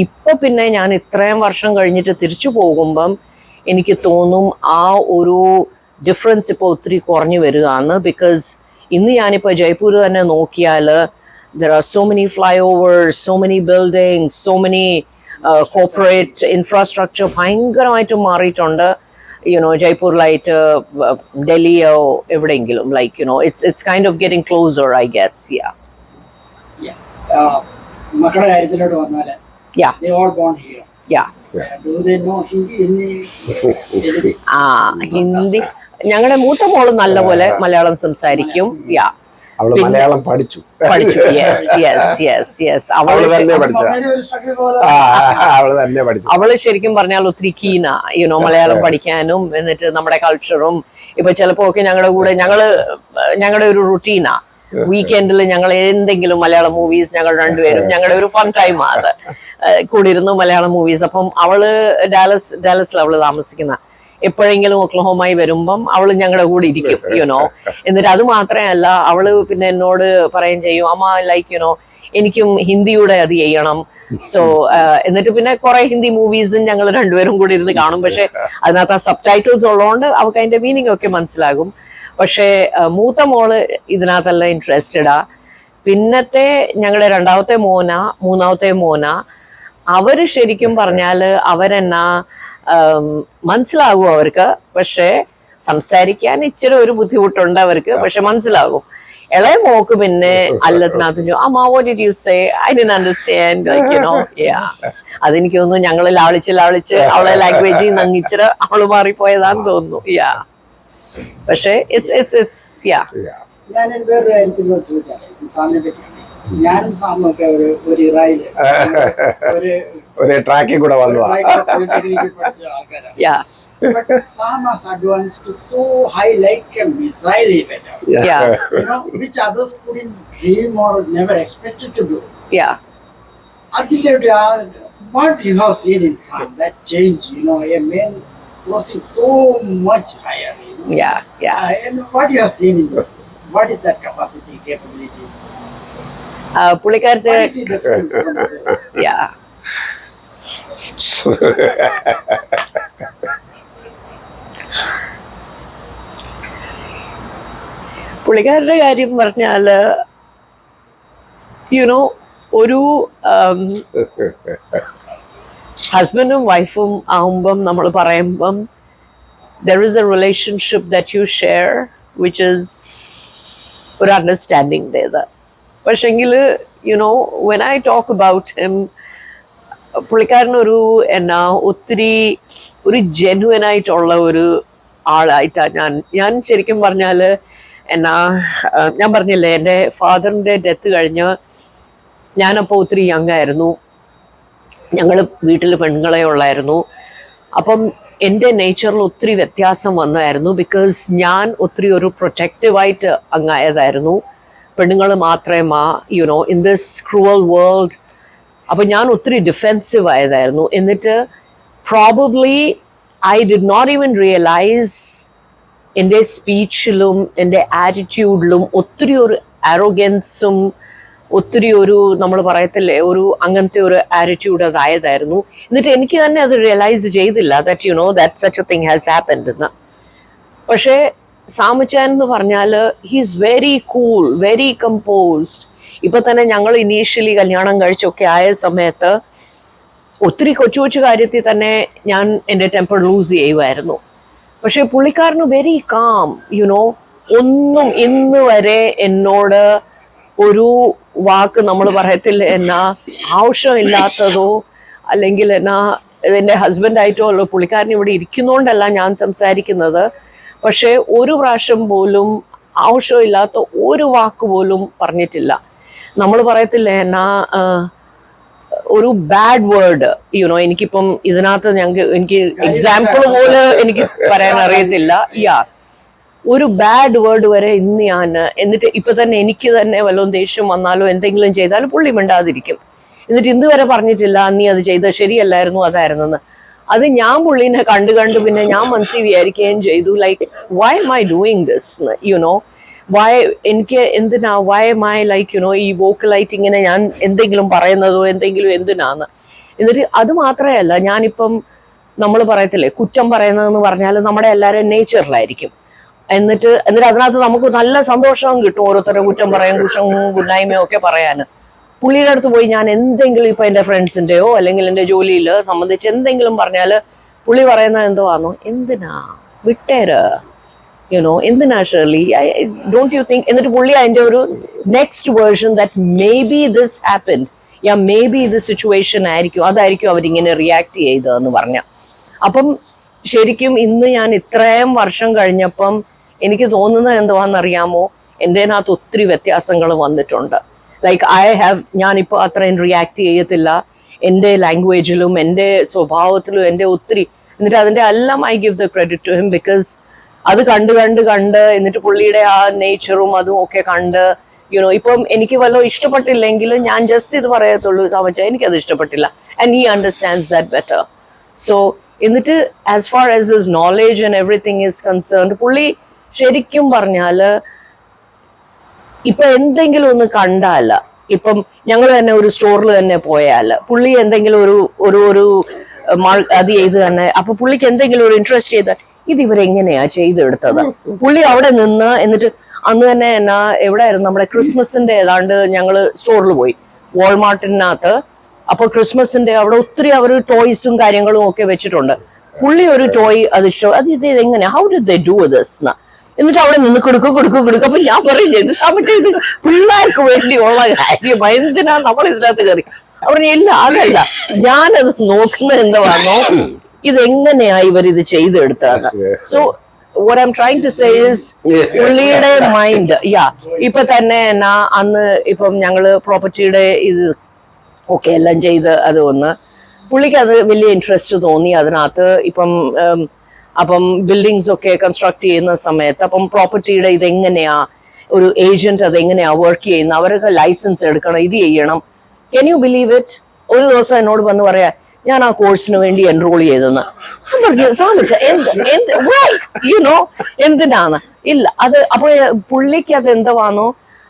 ഇപ്പൊ പിന്നെ ഞാൻ ഇത്രയും വർഷം കഴിഞ്ഞിട്ട് തിരിച്ചു പോകുമ്പം എനിക്ക് തോന്നും ആ ഒരു ഡിഫറൻസ് ഇപ്പോൾ ഒത്തിരി കുറഞ്ഞു വരികയാണ്. ബിക്കോസ് ഇന്ന് ഞാനിപ്പോൾ ജയ്പൂർ തന്നെ നോക്കിയാൽ there are so many flyovers, so many buildings, so many corporate infrastructure ഭയങ്കരമായിട്ട് മാറിയിട്ടുണ്ട്. ജയ്പൂരിലായിട്ട് ഡൽഹിയോ എവിടെയെങ്കിലും it's kind of getting closer, I guess. മക്കളുടെ കാര്യത്തിലോട്ട് വന്നാല് they all born here. Do they know Hindi? Hindi ഞങ്ങളുടെ മൂത്ത മോള് നല്ലപോലെ മലയാളം സംസാരിക്കും. അവള് മലയാളം പഠിച്ചു. അവള് ശരിക്കും പറഞ്ഞാൽ ഒത്തിരി കീന മലയാളം പഠിക്കാനും എന്നിട്ട് നമ്മുടെ കൾച്ചറും. ഇപ്പൊ ചിലപ്പോ ഒക്കെ ഞങ്ങളുടെ ഒരു റുട്ടീനാ വീക്കെൻഡിൽ ഞങ്ങൾ എന്തെങ്കിലും മലയാളം മൂവീസ് ഞങ്ങൾ രണ്ടുപേരും ഞങ്ങളുടെ ഒരു ഫൺ ടൈമാ അത് കൂടിയിരുന്നു മലയാളം മൂവീസ്. അപ്പം അവള് ഡാലസിൽ അവള് താമസിക്കുന്ന എപ്പോഴെങ്കിലും ഒക്ലഹോമായി വരുമ്പം അവള് ഞങ്ങളുടെ കൂടെ ഇരിക്കും എന്നിട്ട് അത് മാത്രമല്ല അവള് പിന്നെ എന്നോട് പറയുകയും ചെയ്യും അമ്മ എനിക്കും ഹിന്ദിയുടെ അത് ചെയ്യണം. സോ എന്നിട്ട് പിന്നെ കുറെ ഹിന്ദി മൂവീസും ഞങ്ങൾ രണ്ടുപേരും കൂടി ഇരുന്ന് കാണും. പക്ഷെ അതിനകത്ത് ആ സബ് ടൈറ്റിൽസ് ഉള്ളതുകൊണ്ട് അവൾക്ക് അതിന്റെ മീനിങ് ഒക്കെ മനസ്സിലാകും. പക്ഷെ മൂത്ത മോള് ഇതിനകത്തെല്ലാം ഇൻട്രസ്റ്റഡാ. പിന്നത്തെ ഞങ്ങളുടെ മൂന്നാമത്തെ മോന അവര് ശരിക്കും പറഞ്ഞാല് അവരെന്നാ മനസ്സിലാകും അവർക്ക്. പക്ഷെ സംസാരിക്കാൻ ഇച്ചിരി ഒരു ബുദ്ധിമുട്ടുണ്ട് അവർക്ക്, പക്ഷെ മനസ്സിലാകും. ഇളയ മോക്ക് പിന്നെ എല്ലാത്തിനകത്തും അമ്മ what did you say? I didn't understand. അതെനിക്ക് തോന്നുന്നു ഞങ്ങള് ലാളിച്ച് അവളെ ലാംഗ്വേജിൽ നിന്ന് ഇച്ചിരി അവള് മാറിപ്പോയതാന്ന് തോന്നുന്നു. പക്ഷെ ഞാനൊരു വേറൊരു കാര്യത്തിൽ ചോദിച്ചാലേ സാമിനെ പറ്റിയാണ്. ഞാനും സാമൊക്കെ ഒരു ഇറായില് ഒരു ട്രാക്കിൽ കൂടെ വന്നതാണ്. But Sam has advanced so high like a missile even. Which others couldn't dream or never expected to do. What you have seen in Sam, that change, a man crossing so much higher. And what you have seen in what is that capacity, capability? പുള്ളിക്കാരത്തെ What is it different from others? പുള്ളിക്കാരുടെ കാര്യം പറഞ്ഞാല് ഒരു ഹസ്ബൻഡും വൈഫും ആവുമ്പം നമ്മൾ പറയുമ്പം there is a relationship that you share which is ഒരു understanding. പക്ഷെങ്കിൽ when I talk about him, പുള്ളിക്കാരനൊരു ഒത്തിരി ഒരു ജെന്യുവൻ ആയിട്ടുള്ള ഒരു ആളായിട്ടാണ് ഞാൻ ശരിക്കും പറഞ്ഞാല് ഞാൻ പറഞ്ഞില്ലേ എൻ്റെ ഫാദറിന്റെ ഡെത്ത് കഴിഞ്ഞ് ഞാനപ്പോൾ ഒത്തിരി യങ് ആയിരുന്നു, ഞങ്ങൾ വീട്ടിൽ പെണ്ണുങ്ങളെ ഉള്ളായിരുന്നു. അപ്പം എൻ്റെ നേച്ചറിൽ ഒത്തിരി വ്യത്യാസം വന്നായിരുന്നു. ബിക്കോസ് ഞാൻ ഒത്തിരി ഒരു പ്രൊട്ടക്റ്റീവായിട്ട് അങ്ങായതായിരുന്നു. പെണ്ണുങ്ങൾ മാത്രമേ you know in this cruel world. അപ്പം ഞാൻ ഒത്തിരി ഡിഫെൻസീവ് ആയതായിരുന്നു. എന്നിട്ട് probably I did not even realize എൻ്റെ സ്പീച്ചിലും എൻ്റെ ആറ്റിറ്റ്യൂഡിലും ഒത്തിരി ഒരു അറോഗൻസും ഒത്തിരി ഒരു നമ്മൾ പറയത്തില്ലേ ഒരു അങ്ങനത്തെ ഒരു ആറ്റിറ്റ്യൂഡ് അതായതായിരുന്നു. എന്നിട്ട് എനിക്ക് തന്നെ അത് റിയലൈസ് ചെയ്തില്ല that you know that such A thing has happened എന്ന്. പക്ഷേ സാമുച്ചാൻ എന്ന് പറഞ്ഞാൽ he's very cool, very composed. ഇപ്പൊ തന്നെ ഞങ്ങൾ ഇനീഷ്യലി കല്യാണം കഴിച്ചൊക്കെ ആയ സമയത്ത് ഒത്തിരി കൊച്ചു കൊച്ചു കാര്യത്തിൽ തന്നെ ഞാൻ എൻ്റെ ടെമ്പർ ലൂസ് ചെയ്യുമായിരുന്നു. പക്ഷെ പുള്ളിക്കാരന് വെരി കാം, യുനോ. ഒന്നും ഇന്ന് വരെ എന്നോട് ഒരു വാക്ക് നമ്മൾ പറയത്തില്ല എന്നാ ആവശ്യമില്ലാത്തതോ അല്ലെങ്കിൽ എന്നാ എൻ്റെ ഹസ്ബൻഡായിട്ടോ ഉള്ള പുള്ളിക്കാരൻ ഇവിടെ ഇരിക്കുന്നോണ്ടല്ല ഞാൻ സംസാരിക്കുന്നത്. പക്ഷെ ഒരു പ്രാവശ്യം പോലും ആവശ്യമില്ലാത്ത ഒരു വാക്ക് പോലും പറഞ്ഞിട്ടില്ല. നമ്മൾ പറയത്തില്ല എന്നാ ഒരു ബാഡ് വേർഡ്, യുനോ. എനിക്കിപ്പം ഇതിനകത്ത് എനിക്ക് എക്സാമ്പിൾ പോലെ എനിക്ക് പറയാൻ അറിയത്തില്ല. ഒരു ബാഡ് വേർഡ് വരെ ഇന്ന് ഞാൻ, എന്നിട്ട് ഇപ്പൊ തന്നെ എനിക്ക് തന്നെ വല്ലതും ദേഷ്യം വന്നാലോ എന്തെങ്കിലും ചെയ്താലും പുള്ളി മിണ്ടാതിരിക്കും. എന്നിട്ട് ഇന്ന് വരെ പറഞ്ഞിട്ടില്ല നീ അത് ചെയ്തത് ശരിയല്ലായിരുന്നു, അതായിരുന്നെന്ന്. അത് ഞാൻ പുള്ളീനെ കണ്ട് പിന്നെ ഞാൻ മനസ്സിൽ വിചാരിക്കുകയും ചെയ്തു, like why am I doing this, you know. Why എനിക്ക് എന്തിനാ, why am I like you know ഈ വോക്കലായിട്ട് ഇങ്ങനെ ഞാൻ എന്തെങ്കിലും പറയുന്നതോ എന്തെങ്കിലും എന്തിനാന്ന്. എന്നിട്ട് അത് മാത്രമല്ല, ഞാനിപ്പം നമ്മൾ പറയത്തില്ലേ കുറ്റം പറയുന്നതെന്ന് പറഞ്ഞാൽ നമ്മുടെ എല്ലാവരും നേച്ചറിലായിരിക്കും. എന്നിട്ട് അതിനകത്ത് നമുക്ക് നല്ല സന്തോഷവും കിട്ടും, ഓരോരുത്തരുടെ കുറ്റം പറയാൻ, ഗുണായ്മയോ ഒക്കെ പറയാൻ. പുള്ളിയുടെ അടുത്ത് പോയി ഞാൻ എന്തെങ്കിലും ഇപ്പൊ എൻ്റെ ഫ്രണ്ട്സിൻ്റെയോ അല്ലെങ്കിൽ എൻ്റെ ജോലിയിൽ സംബന്ധിച്ച് എന്തെങ്കിലും പറഞ്ഞാൽ പുള്ളി പറയുന്നത് എന്തോ ആണോ, എന്തിനാ വിട്ടേര്, യുനോ, എന്തിനാ ഷേർലി, ഡോണ്ട് യു തിങ്ക്. എന്നിട്ട് പുള്ളി അതിൻ്റെ ഒരു next version that may be this happened, may be ഇത് സിറ്റുവേഷൻ ആയിരിക്കും, അതായിരിക്കും അവരിങ്ങനെ റിയാക്ട് ചെയ്തതെന്ന് പറഞ്ഞ. അപ്പം ശരിക്കും ഇന്ന് ഞാൻ ഇത്രയും വർഷം കഴിഞ്ഞപ്പം എനിക്ക് തോന്നുന്നത് എന്തുവാണെന്നറിയാമോ, എൻ്റെ അതിനകത്ത് ഒത്തിരി വ്യത്യാസങ്ങൾ വന്നിട്ടുണ്ട്. ലൈക്ക് ഞാനിപ്പോൾ അത്രയും റിയാക്ട് ചെയ്യത്തില്ല എൻ്റെ ലാംഗ്വേജിലും എൻ്റെ സ്വഭാവത്തിലും എൻ്റെ ഒത്തിരി. എന്നിട്ട് അതിൻ്റെ എല്ലാം I give the credit to him. Because അത് കണ്ട് എന്നിട്ട് പുള്ളിയുടെ ആ നേച്ചറും അതും ഒക്കെ കണ്ട്, യുനോ. ഇപ്പം എനിക്ക് വല്ലതും ഇഷ്ടപ്പെട്ടില്ലെങ്കിലും ഞാൻ ജസ്റ്റ് ഇത് പറയത്തുള്ളൂ, സാമച്ച എനിക്കത് ഇഷ്ടപ്പെട്ടില്ല, and he understands that better. So എന്നിട്ട് as far as his knowledge and everything is concerned, പുള്ളി ശരിക്കും പറഞ്ഞാൽ ഇപ്പൊ എന്തെങ്കിലും ഒന്ന് കണ്ടാൽ, ഇപ്പം ഞങ്ങൾ തന്നെ ഒരു സ്റ്റോറിൽ തന്നെ പോയാൽ പുള്ളി എന്തെങ്കിലും ഒരു അത് ചെയ്ത് തന്നെ, അപ്പൊ പുള്ളിക്ക് എന്തെങ്കിലും ഒരു ഇൻട്രസ്റ്റ് ചെയ്താൽ ഇത് ഇവരെങ്ങനെയാ ചെയ്തെടുത്തത്, പുള്ളി അവിടെ നിന്ന്. എന്നിട്ട് അന്ന് തന്നെ എന്നാ എവിടെയായിരുന്നു, നമ്മുടെ ക്രിസ്മസിന്റെ ഏതാണ്ട് ഞങ്ങൾ സ്റ്റോറിൽ പോയി, വാൾമാർട്ടിനകത്ത്. അപ്പൊ ക്രിസ്മസിന്റെ അവിടെ ഒത്തിരി അവർ ടോയ്സും കാര്യങ്ങളും ഒക്കെ വെച്ചിട്ടുണ്ട്. പുള്ളി ഒരു ടോയ് അത് ഇത് എങ്ങനെ, how do they do this എന്ന്. എന്നിട്ട് അവിടെ നിന്ന് കൊടുക്കും. അപ്പൊ ഞാൻ പറയും ഇത് സമയത്ത് ഇത് പിള്ളേർക്ക് വേണ്ടിയുള്ള കാര്യം, എന്തിനാ നമ്മൾ ഇതിനകത്ത് കയറി. അവിടെ ഇല്ല, അതല്ല, ഞാനത് നോക്കുന്നത് എന്താണോ, ഇതെങ്ങനെയാ ഇവരിത് ചെയ്തെടുത്തത്. So what I'm trying to say is പുള്ളിയുടെ മൈൻഡ്, ഇപ്പൊ തന്നെ എന്നാ അന്ന് ഇപ്പം ഞങ്ങള് പ്രോപ്പർട്ടിയുടെ ഇത് ഒക്കെ എല്ലാം ചെയ്ത് അത് ഒന്ന് പുള്ളിക്ക് അത് വലിയ ഇൻട്രസ്റ്റ് തോന്നി അതിനകത്ത്. അപ്പം ബിൽഡിങ്സ് ഒക്കെ കൺസ്ട്രക്ട് ചെയ്യുന്ന സമയത്ത് അപ്പം പ്രോപ്പർട്ടിയുടെ ഇതെങ്ങനെയാ, ഒരു ഏജന്റ് അതെങ്ങനെയാ വർക്ക് ചെയ്യുന്ന, അവരൊക്കെ ലൈസൻസ് എടുക്കണം, ഇത് ചെയ്യണം. Can you believe it? ഒരു ദിവസം എന്നോട് വന്ന് പറയാ ഞാൻ ആ കോഴ്സിന് വേണ്ടി എൻറോൾ ചെയ്തെന്ന്. ഞാൻ പറഞ്ഞു സാധിച്ച യുനോ എന്തിനാണ്, ഇല്ല അത്. അപ്പൊ പുള്ളിക്ക് അത് എന്താണോ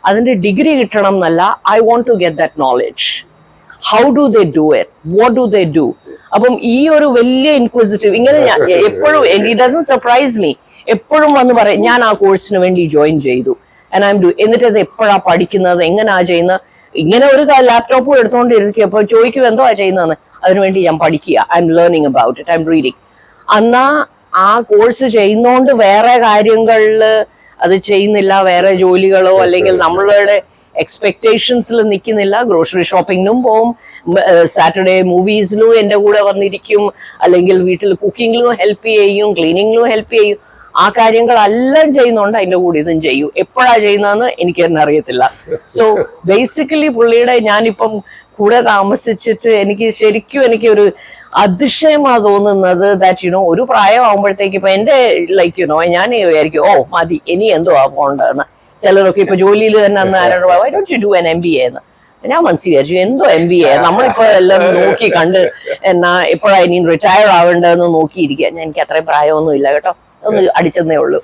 അതിന്റെ ഡിഗ്രി കിട്ടണം എന്നല്ല, I want to get that knowledge. How do they do it, what do they do. അപ്പം ഈ ഒരു വലിയ ഇൻക്വിസിറ്റീവ് ഇങ്ങനെ എപ്പോഴും, ഇറ്റ് ഡസന്റ് സർപ്രൈസ് മീ, എപ്പോഴും വന്ന് പറയും ഞാൻ ആ കോഴ്സിന് വേണ്ടി ജോയിൻ ചെയ്തു, എന്നിട്ട് അത് എപ്പോഴാ പഠിക്കുന്നത്, എങ്ങനെയാ ചെയ്യുന്നത്. ഇങ്ങനെ ഒരു ലാപ്ടോപ്പും എടുത്തോണ്ടിരിക്കുക, അപ്പൊ ചോദിക്കും എന്തോ ചെയ്യുന്നതെന്ന്, അതിനുവേണ്ടി ഞാൻ പഠിക്കുക, I M learning about it, I M reading. എന്നാ ആ കോഴ്സ് ചെയ്യുന്നോണ്ട് വേറെ കാര്യങ്ങളിൽ അത് ചെയ്യുന്നില്ല, വേറെ ജോലികളോ അല്ലെങ്കിൽ നമ്മളുടെ എക്സ്പെക്ടേഷൻസിൽ നിൽക്കുന്നില്ല. ഗ്രോസറി ഷോപ്പിങ്ങിനും പോവും, സാറ്റർഡേ മൂവീസിലും എൻ്റെ കൂടെ വന്നിരിക്കും, അല്ലെങ്കിൽ വീട്ടിൽ കുക്കിങ്ങിലും ഹെൽപ്പ് ചെയ്യും, ക്ലീനിങ്ങിലും ഹെൽപ്പ് ചെയ്യും. ആ കാര്യങ്ങളെല്ലാം ചെയ്യുന്നുണ്ട്, അതിന്റെ കൂടെ ഇതും ചെയ്യും. എപ്പോഴാ ചെയ്യുന്നതെന്ന് എനിക്ക് തന്നെ അറിയത്തില്ല. സോ ബേസിക്കലി പുള്ളിയുടെ ഞാനിപ്പം കൂടെ താമസിച്ചിട്ട് എനിക്കൊരു അതിശയമാ തോന്നുന്നത് ദാറ്റ് ഒരു പ്രായമാകുമ്പോഴത്തേക്ക് ഇപ്പൊ എന്റെ ഞാൻ വിചാരിക്കും മതി ഇനി എന്തോ പോകേണ്ടതെന്ന്. ചിലരൊക്കെ ഇപ്പൊ ജോലിയിൽ തന്നെ അന്ന് ആരോട് why don't you do an MBA എന്ന് ഞാൻ മനസ്സിൽ വിചാരിച്ചു എന്തോ MBA നമ്മളിപ്പോ എല്ലാം നോക്കി കണ്ട് എന്നാ എപ്പോഴാ ഇനി റിട്ടയർ ആവേണ്ടതെന്ന് നോക്കിയിരിക്കുക. എനിക്ക് അത്രയും പ്രായമൊന്നും ഇല്ല കേട്ടോ, ഒന്ന് അടിച്ചെന്നേ ഉള്ളൂ.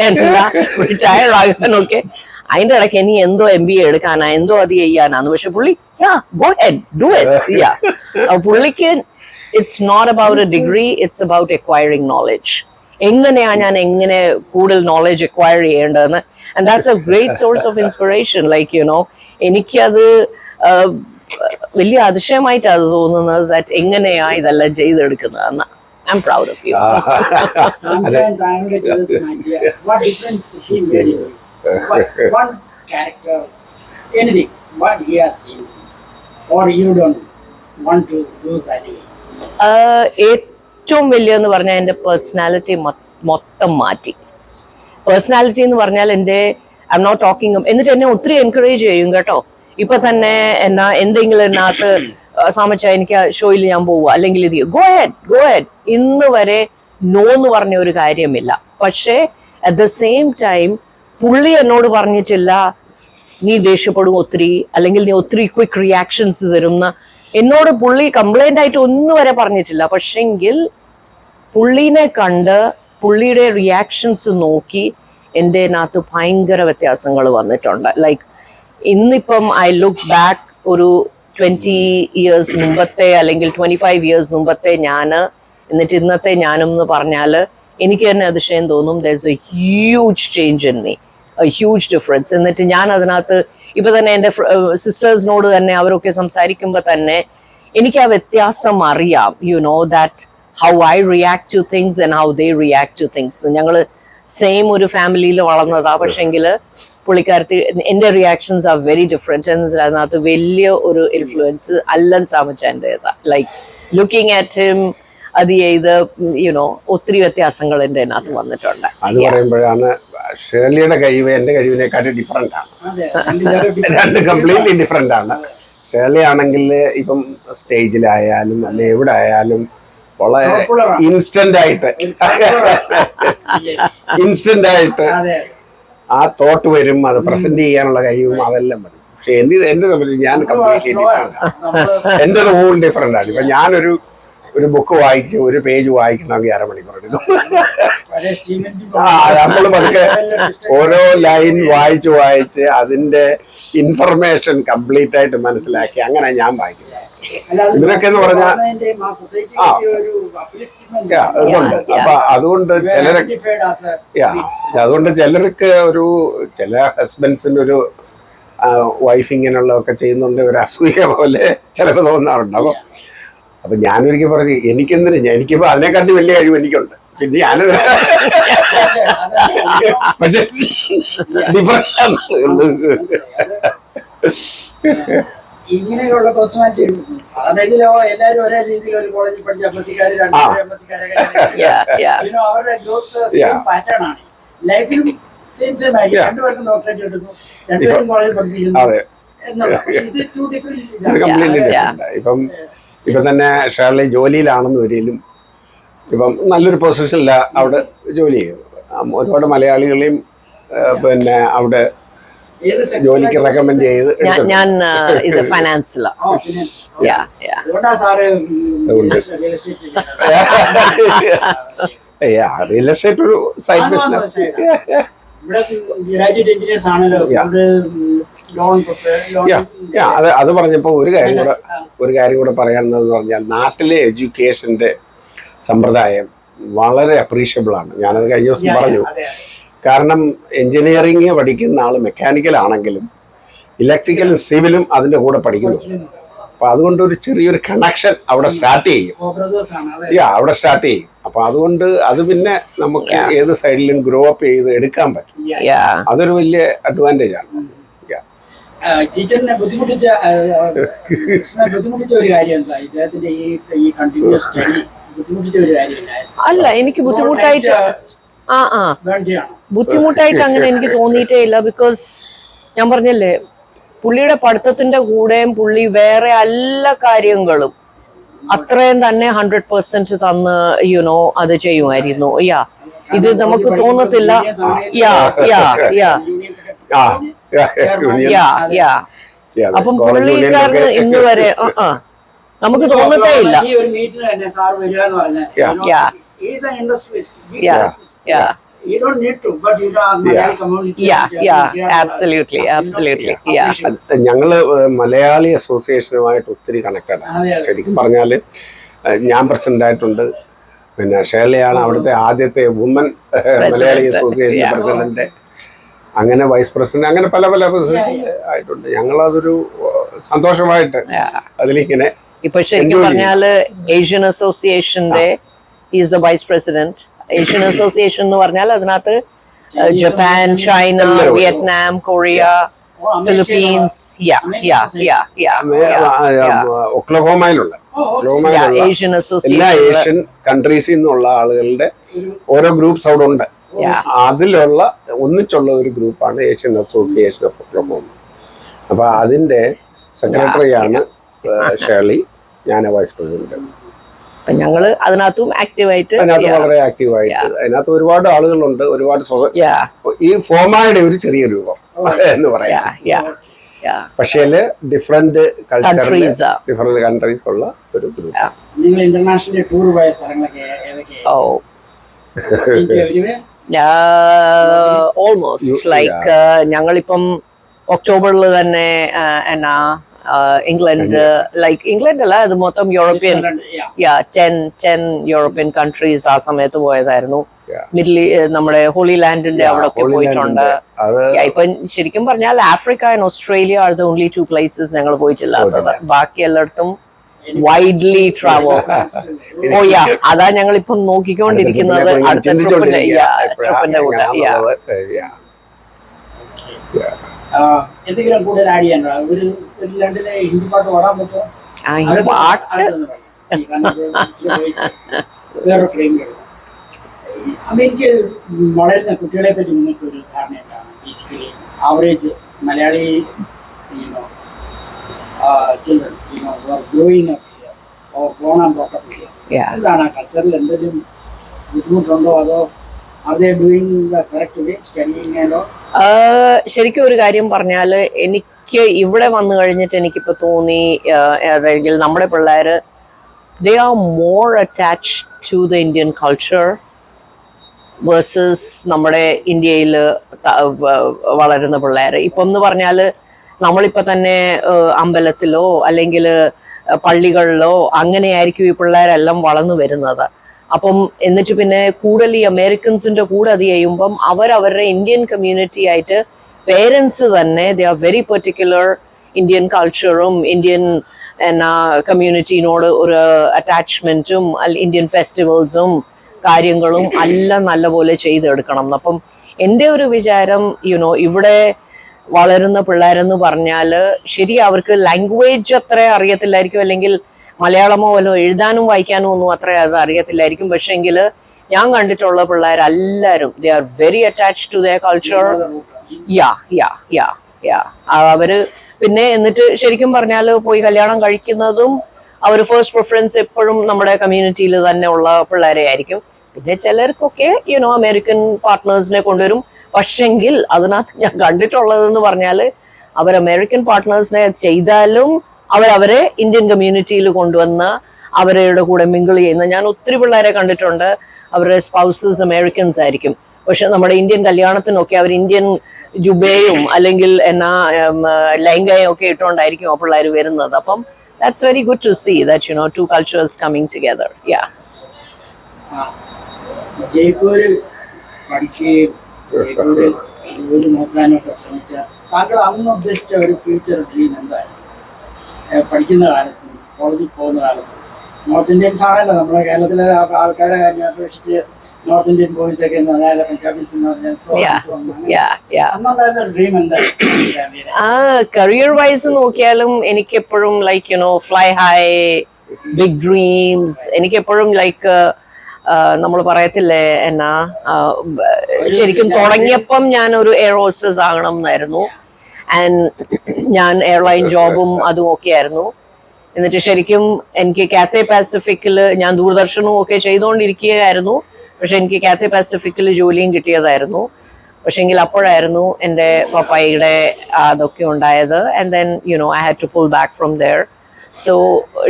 എന്നാ റിട്ടയർ ആകാനൊക്കെ അതിന്റെ ഇടയ്ക്ക് ഇനി എന്തോ MBA എടുക്കാനാ എന്തോ അത് ചെയ്യാനാന്ന്. പക്ഷെ പുള്ളി go ahead do it. പുള്ളിക്ക് it's not about a degree, it's about acquiring knowledge. എങ്ങനെയാ ഞാൻ എങ്ങനെ കൂടുതൽ നോളജ് അക്വയർ ചെയ്യേണ്ടതെന്ന്. And that's a great source of inspiration. എനിക്കത് വലിയ അതിശയമായിട്ട് അത് തോന്നുന്നത് ദാറ്റ് എങ്ങനെയാ ഇതെല്ലാം ചെയ്തെടുക്കുന്നതെന്ന്. I am proud of you. What difference he made in you? One character, anything, what he has changed, or you don't want to do that? ഏറ്റവും വലിയെന്ന് പറഞ്ഞാൽ എൻ്റെ പേഴ്സണാലിറ്റി മൊത്തം മാറ്റി. പേഴ്സണാലിറ്റി എന്ന് പറഞ്ഞാൽ എൻ്റെ ഐ എം നോട്ട് ടോക്കിംഗ് എന്നിട്ട് എന്നെ ഒത്തിരി എൻകറേജ് ചെയ്യും കേട്ടോ. ഇപ്പൊ തന്നെ എന്നാ എന്തെങ്കിലും എന്നകത്ത് സാമച്ച എനിക്ക് ഷോയിൽ ഞാൻ പോവുക അല്ലെങ്കിൽ ഇത് ഗോ ഹെഡ് ഇന്ന് വരെ നോ എന്ന് പറഞ്ഞ ഒരു കാര്യമില്ല. പക്ഷേ അറ്റ് ദ സെയിം ടൈം പുള്ളി എന്നോട് പറഞ്ഞിട്ടില്ല നീ ദേഷ്യപ്പെടും ഒത്തിരി അല്ലെങ്കിൽ നീ ഒത്തിരി ക്വിക്ക് റിയാക്ഷൻസ് തരുന്ന. എന്നോട് പുള്ളി കംപ്ലൈന്റ് ആയിട്ട് ഒന്നും വരെ പറഞ്ഞിട്ടില്ല. പക്ഷെങ്കിൽ പുള്ളീനെ കണ്ട് പുള്ളിയുടെ റിയാക്ഷൻസ് നോക്കി എൻ്റെ അതിനകത്ത് ഭയങ്കര വ്യത്യാസങ്ങൾ വന്നിട്ടുണ്ട്. ഇന്നിപ്പം ഐ ലുക്ക് ബാക്ക് ഒരു 20 years മുമ്പത്തെ അല്ലെങ്കിൽ 25 years മുമ്പത്തെ എന്നിട്ട് ഇന്നത്തെ ഞാനും എന്ന് പറഞ്ഞാൽ എനിക്ക് തന്നെ അതിശയം തോന്നും. There is A huge change in me, A huge difference. എന്നിട്ട് ഞാൻ അതിനകത്ത് ഇപ്പൊ തന്നെ എൻ്റെ സിസ്റ്റേഴ്സിനോട് തന്നെ അവരൊക്കെ സംസാരിക്കുമ്പോൾ തന്നെ എനിക്ക് ആ വ്യത്യാസം അറിയാം. That how I react two things and how they react two things. ഞങ്ങൾ സെയിം ഒരു ഫാമിലിയിൽ വളർന്നതാ, പക്ഷെങ്കിൽ പുള്ളിക്കാരത്തി എൻ്റെ റിയാക്ഷൻസ് ആർ വെരി ഡിഫറെൻറ്റ്. അതിനകത്ത് വലിയ ഒരു ഇൻഫ്ലുവൻസ് അല്ലൻ സാമച്ചൻ്റെതാ. ലുക്കിംഗ് അറ്റ് ഹിം അത് ചെയ്ത് ഒത്തിരി വ്യത്യാസങ്ങൾ എൻ്റെ അതിനകത്ത് വന്നിട്ടുണ്ട്. അത് പറയുമ്പോഴാണ് ഷേർലിയുടെ കഴിവ് എൻ്റെ കഴിവിനെക്കാട്ടി ഡിഫറെൻ്റ് ആണ്. രണ്ട് കംപ്ലീറ്റ്ലി ഡിഫറെൻ്റ് ആണ്. ഷേർലി ആണെങ്കിൽ ഇപ്പം സ്റ്റേജിലായാലും അല്ലെ എവിടെ ആയാലും വളരെ ഇൻസ്റ്റന്റ് ആയിട്ട് ആ തോട്ട് വരും, അത് പ്രസന്റ് ചെയ്യാനുള്ള കഴിവും അതെല്ലാം വരും. പക്ഷെ എന്നെ സംബന്ധിച്ച് ഞാൻ കംപ്ലീറ്റ്ലി ഡിഫറെൻ്റ് ആണ്. എൻ്റെ ഹോൾ ഡിഫറെൻ്റ് ആണ്. ഇപ്പൊ ഞാനൊരു ബുക്ക് വായിച്ച് ഒരു പേജ് വായിക്കണമെങ്കിൽ 1/2 മണിക്കൂർ എടുക്കും. നമ്മൾ പതുക്കെ ഓരോ ലൈൻ വായിച്ച് അതിന്റെ ഇൻഫർമേഷൻ കംപ്ലീറ്റ് ആയിട്ട് മനസ്സിലാക്കി അങ്ങനെ ഞാൻ വായിക്കുന്നത്. ഇതിനൊക്കെ എന്ന് പറഞ്ഞാൽ അതുകൊണ്ട് അപ്പൊ അതുകൊണ്ട് ചിലർക്ക് ചില ഹസ്ബൻഡ്സിന്റെ ഒരു വൈഫ് ഇങ്ങനെയുള്ളതൊക്കെ ചെയ്യുന്നുണ്ട് ഒരു അസൂയ പോലെ ചിലപ്പോൾ തോന്നാറുണ്ടാവും. അപ്പൊ ഞാനൊരിക്കൽ പറഞ്ഞു എനിക്കിപ്പോ അതിനെക്കാട്ടി വലിയ കഴിവ് എനിക്കുണ്ട്. പിന്നെ ഞാനത് പക്ഷെ ഇങ്ങനെയുള്ള പേഴ്സണാലിറ്റി സാധാരണ ഇതിലോ എല്ലാവരും ഒരേ രീതിയിൽ ഒരു കോളേജിൽ പഠിച്ച MSc-ക്കാര് അവരുടെ ഗ്രോത്ത് സെയിം പാറ്റേൺ ആണ്. ലൈഫിലും സെയിം ആയിരിക്കും. രണ്ടുപേർക്കും ഡോക്ടറേറ്റ് എടുക്കും, രണ്ടുപേരും കോളേജിൽ പഠിപ്പിക്കുന്നു എന്നുള്ള. ഇത് ടു ഡിഫറെന്റ്. ഇപ്പൊ തന്നെ ഷേർലി ജോലിയിലാണെന്ന് വരികയും ഇപ്പം നല്ലൊരു പൊസിഷനില്ല അവിടെ ജോലി ചെയ്യുന്നത്. ഒരുപാട് മലയാളികളെയും പിന്നെ അവിടെ ജോലിക്ക് റെക്കമെൻഡ് ചെയ്ത് ഞാൻ ഇത് ഫൈനാൻസിലാണ്. റിയൽ എസ്റ്റേറ്റ് ഒരു സൈഡ് ബിസിനസ്. അത് പറഞ്ഞപ്പോൾ ഒരു കാര്യം കൂടെ പറയാനെന്ന് പറഞ്ഞാൽ നാട്ടിലെ എഡ്യൂക്കേഷന്റെ സമ്പ്രദായം വളരെ അപ്രീഷ്യബിൾ ആണ്. ഞാനത് കഴിഞ്ഞ ദിവസം പറഞ്ഞു. കാരണം എഞ്ചിനീയറിംഗ് പഠിക്കുന്ന ആൾ മെക്കാനിക്കൽ ആണെങ്കിലും ഇലക്ട്രിക്കലും സിവിലും അതിൻ്റെ കൂടെ പഠിക്കുന്നു. അപ്പൊ അതുകൊണ്ട് ഒരു ചെറിയൊരു കണക്ഷൻ അവിടെ സ്റ്റാർട്ട് ചെയ്യും. അപ്പൊ അതുകൊണ്ട് അത് പിന്നെ നമുക്ക് ഏത് സൈഡിലും ഗ്രോ അപ്പ് ചെയ്ത് എടുക്കാൻ പറ്റും. അതൊരു വലിയ അഡ്വാൻറ്റേജ് ആണ്. ടീച്ചറിനെ ബുദ്ധിമുട്ടിച്ച ഒരു കാര്യം എന്താ ഇദ്ദേഹത്തിന്റെ ഈ കണ്ടിന്യൂസ് സ്റ്റഡി ബുദ്ധിമുട്ടിച്ച ഒരു കാര്യം അല്ല. എനിക്ക് ബുദ്ധിമുട്ടായിട്ട് ആ ബേൺ ചെയ്യണം. ബുദ്ധിമുട്ടായിട്ട് അങ്ങനെ എനിക്ക് തോന്നിയിട്ടേ ഇല്ല. ബിക്കോസ് ഞാൻ പറഞ്ഞല്ലേ, പുള്ളിയുടെ പഠിത്തത്തിന്റെ കൂടെയും പുള്ളി വേറെ എല്ലാ കാര്യങ്ങളും അത്രയും തന്നെ 100% തന്ന് യുനോ അത് ചെയ്യുമായിരുന്നു. യാ, ഇത് നമുക്ക് തോന്നത്തില്ല. യാ യാ യാ യാ യാ അപ്പം പുള്ളിക്കാരന് ഇന്ന് വരെ നമുക്ക് തോന്നത്തേ ഇല്ല. ഈ ഒരു മീറ്റിന് തന്നെ സാർ വരിക എന്ന് പറഞ്ഞാൽ Yeah. he is an industrialist, big Yeah. industrialist. Yeah. You don't need to, but you know, Malayali community. absolutely. Yeah. ഞങ്ങള് മലയാളി അസോസിയേഷനുമായിട്ട് ഒത്തിരി കണക്റ്റഡ് ആണ്. ശരിക്കും പറഞ്ഞാല് ഞാൻ പ്രസിഡന്റ് ആയിട്ടുണ്ട്. പിന്നെ ഷേർലിയാണ് അവിടുത്തെ ആദ്യത്തെ വുമൻ മലയാളി അസോസിയേഷൻ പ്രസിഡന്റ്. അങ്ങനെ വൈസ് പ്രസിഡന്റ്, അങ്ങനെ പല പ്രസിഡന്റ് ആയിട്ടുണ്ട്. ഞങ്ങളതൊരു സന്തോഷമായിട്ട് അതിലിങ്ങനെ. ഇപ്പൊ ശരിക്കും പറഞ്ഞാല് ഏഷ്യൻ അസോസിയേഷന്റെ is the vice president. Asian association എന്ന് പറഞ്ഞാൽ അതിനകത്ത് Japan, China, Vietnam, Korea, Philippines, ഒക്ലഹോമയിലുള്ള ഏഷ്യൻ എല്ലാ അസോസിയേഷൻ, ഏഷ്യൻ കൺട്രീസിൽ നിന്നുള്ള ആളുകളുടെ ഓരോ ഗ്രൂപ്പ്സ് അവിടെ ഉണ്ട്. അതിലുള്ള ഒന്നിച്ചുള്ള ഒരു ഗ്രൂപ്പാണ് ഏഷ്യൻ അസോസിയേഷൻ ഓഫ് ഒക്ലഹോമ. അപ്പൊ അതിന്റെ സെക്രട്ടറിയാണ് ഷേർലി, ഞാൻ വൈസ് പ്രസിഡന്റ്. ഞങ്ങള് അതിനകത്തും ആക്റ്റീവായിട്ട്, അതിനകത്ത് വളരെ ആക്റ്റീവായിട്ട്, അതിനകത്ത് ഒരുപാട് ആളുകളുണ്ട്. ഒരുപാട് ഈ ഫോമായുടെ ഒരു ചെറിയ രൂപം എന്ന് പറയാം. പക്ഷേ ഡിഫറെന്റ് കൾച്ചറീസ്, ഡിഫറെന്റ് കൺട്രീസ് ഉള്ള ഒരു ഗ്രൂപ്പ്. നിങ്ങൾ ഇന്റർനാഷണൽ ടൂർ പോയ സ്ഥലങ്ങളൊക്കെ ഓൾമോസ്റ്റ് ലൈക്ക് ഞങ്ങളിപ്പം ഒക്ടോബറിൽ തന്നെ എന്നാ ഇംഗ്ലണ്ട്, ലൈക്ക് ഇംഗ്ലണ്ട് അല്ല, അത് മൊത്തം യൂറോപ്യൻ 10 യൂറോപ്യൻ കൺട്രീസ് ആ സമയത്ത് പോയതായിരുന്നു. മിഡിൽ നമ്മുടെ ഹോളി ലാൻഡിന്റെ അവിടെ ഒക്കെ പോയിട്ടുണ്ട്. ഇപ്പൊ ശരിക്കും പറഞ്ഞാൽ Africa and Australia are the only 2 places ഞങ്ങൾ പോയിട്ടില്ലാത്തത്. ബാക്കി എല്ലായിടത്തും വൈഡ്ലി ട്രാവൽ. ഓ യാ, അതാ ഞങ്ങൾ ഇപ്പം നോക്കിക്കൊണ്ടിരിക്കുന്നത് അടുത്ത ട്രിപ്പിന്റെ കൂടെ. എന്തെങ്കിലും കൂടുതൽ ആഡ് ചെയ്യാൻ ഒരു ലണ്ടനിലെ ഹിന്ദി പാട്ട് പാടാൻ പറ്റുമോ? വേറെ ഫ്രെയിം കിടക്കും. അമേരിക്കയിൽ വളരുന്ന കുട്ടികളെ പറ്റി നിങ്ങൾക്ക് ഒരു ധാരണ എന്താണ്? Basically average Malayali children growing up here or grown and brought up here, എന്താണ് ആ കൾച്ചറിൽ എന്തെങ്കിലും ബുദ്ധിമുട്ടുണ്ടോ? അതോ ശരിക്കും ഒരു കാര്യം പറഞ്ഞാല്, എനിക്ക് ഇവിടെ വന്നു കഴിഞ്ഞിട്ട് എനിക്കിപ്പോ തോന്നി, അല്ലെങ്കിൽ നമ്മുടെ പിള്ളേര് they are more attached to the Indian culture versus നമ്മുടെ ഇന്ത്യയിൽ വളരുന്ന പിള്ളേര്. ഇപ്പം എന്ന് പറഞ്ഞാല് നമ്മളിപ്പോ തന്നെ അമ്പലത്തിലോ അല്ലെങ്കിൽ പള്ളികളിലോ അങ്ങനെയായിരിക്കും ഈ പിള്ളേരെല്ലാം വളർന്നു വരുന്നത്. അപ്പം എന്നിട്ട് പിന്നെ കൂടുതൽ ഈ അമേരിക്കൻസിന്റെ കൂടെ അത് ചെയ്യുമ്പം അവരവരുടെ ഇന്ത്യൻ കമ്മ്യൂണിറ്റി ആയിട്ട് പേരൻസ് തന്നെ ദേ ആർ വെരി പെർട്ടിക്കുലർ ഇന്ത്യൻ കൾച്ചറും ഇന്ത്യൻ എന്നാ കമ്മ്യൂണിറ്റീനോട് ഒരു അറ്റാച്ച്മെന്റും ഇന്ത്യൻ ഫെസ്റ്റിവൽസും കാര്യങ്ങളും എല്ലാം നല്ലപോലെ ചെയ്തെടുക്കണം. അപ്പം എൻ്റെ ഒരു വിചാരം ഇവിടെ വളരുന്ന പിള്ളേരെന്ന് പറഞ്ഞാൽ ശരി, അവർക്ക് ലാംഗ്വേജ് അത്ര അറിയത്തില്ലായിരിക്കും, അല്ലെങ്കിൽ മലയാളമോ വല്ലോ എഴുതാനും വായിക്കാനും ഒന്നും അത്ര അത് അറിയത്തില്ലായിരിക്കും. പക്ഷെങ്കിൽ ഞാൻ കണ്ടിട്ടുള്ള പിള്ളേരെല്ലാവരും they are very attached to their culture. അവര് പിന്നെ എന്നിട്ട് ശരിക്കും പറഞ്ഞാൽ പോയി കല്യാണം കഴിക്കുന്നതും അവർ ഫസ്റ്റ് പ്രിഫറൻസ് എപ്പോഴും നമ്മുടെ കമ്മ്യൂണിറ്റിയിൽ തന്നെ ഉള്ള പിള്ളേരെ ആയിരിക്കും. പിന്നെ ചിലർക്കൊക്കെ അമേരിക്കൻ പാർട്ട്നേഴ്സിനെ കൊണ്ടുവരും. പക്ഷെങ്കിൽ അതിനകത്ത് ഞാൻ കണ്ടിട്ടുള്ളതെന്ന് പറഞ്ഞാൽ അവർ അമേരിക്കൻ പാർട്ട്നേഴ്സിനെ ചെയ്താലും അവരെ ഇന്ത്യൻ കമ്മ്യൂണിറ്റിയിൽ കൊണ്ടുവന്ന് അവരുടെ കൂടെ മിങ്കിൾ ചെയ്യുന്ന ഞാൻ ഒത്തിരി പിള്ളേരെ കണ്ടിട്ടുണ്ട്. അവരുടെ സ്പൗസസ് അമേരിക്കൻസ് ആയിരിക്കും, പക്ഷെ നമ്മുടെ ഇന്ത്യൻ കല്യാണത്തിനൊക്കെ അവർ ഇന്ത്യൻ ജുബയും അല്ലെങ്കിൽ ലഹങ്കയും ഒക്കെ ഇട്ടുകൊണ്ടായിരിക്കും ആ പിള്ളേർ വരുന്നത്. അപ്പം that's very good to see that two cultures coming together. ജയ്പൂരിൽ പഠിക്കുകയും ജയ്പൂരിൽ ജോലി നോക്കാനൊക്കെ ശ്രമിച്ച താങ്കൾ അന്ന് ഉദ്ദേശിച്ച ഒരു ഫ്യൂച്ചർ ഡ്രീം എന്തായിരുന്നു? പഠിക്കുന്ന കാലത്തും കോളേജിൽ പോകുന്ന കാലത്തും നോർത്ത് ഇന്ത്യൻസ് ആണല്ലോ നമ്മുടെ കേരളത്തിലെ ആൾക്കാരെ അപേക്ഷിച്ച് നോർത്ത് ഇന്ത്യൻ ബോയ്സ് ഒക്കെ പഞ്ചാബീസ് ഡ്രീം എന്തായിരുന്നു? കരിയർ വൈസ് നോക്കിയാലും എനിക്കെപ്പോഴും like fly high, big dreams. എനിക്കെപ്പോഴും ലൈക്ക് നമ്മൾ പറയത്തില്ലേ എന്നാ ശരിക്കും തുടങ്ങിയപ്പം ഞാൻ ഒരു എയർ ഹോസ്റ്റസ് ആകണം എന്നായിരുന്നു. ആൻഡ് ഞാൻ എയർലൈൻ ജോബും അതും ഒക്കെ ആയിരുന്നു. എന്നിട്ട് ശരിക്കും എനിക്ക് കാത്തെ പാസിഫിക്കിൽ ഞാൻ ദൂരദർശനും ഒക്കെ ചെയ്തുകൊണ്ടിരിക്കുകയായിരുന്നു. പക്ഷെ എനിക്ക് കാത്തെ പാസിഫിക്കിൽ ജോലിയും കിട്ടിയതായിരുന്നു. പക്ഷെങ്കിൽ അപ്പോഴായിരുന്നു എൻ്റെ പപ്പായുടെ അതൊക്കെ ഉണ്ടായത്. And then I had to pull back from there. So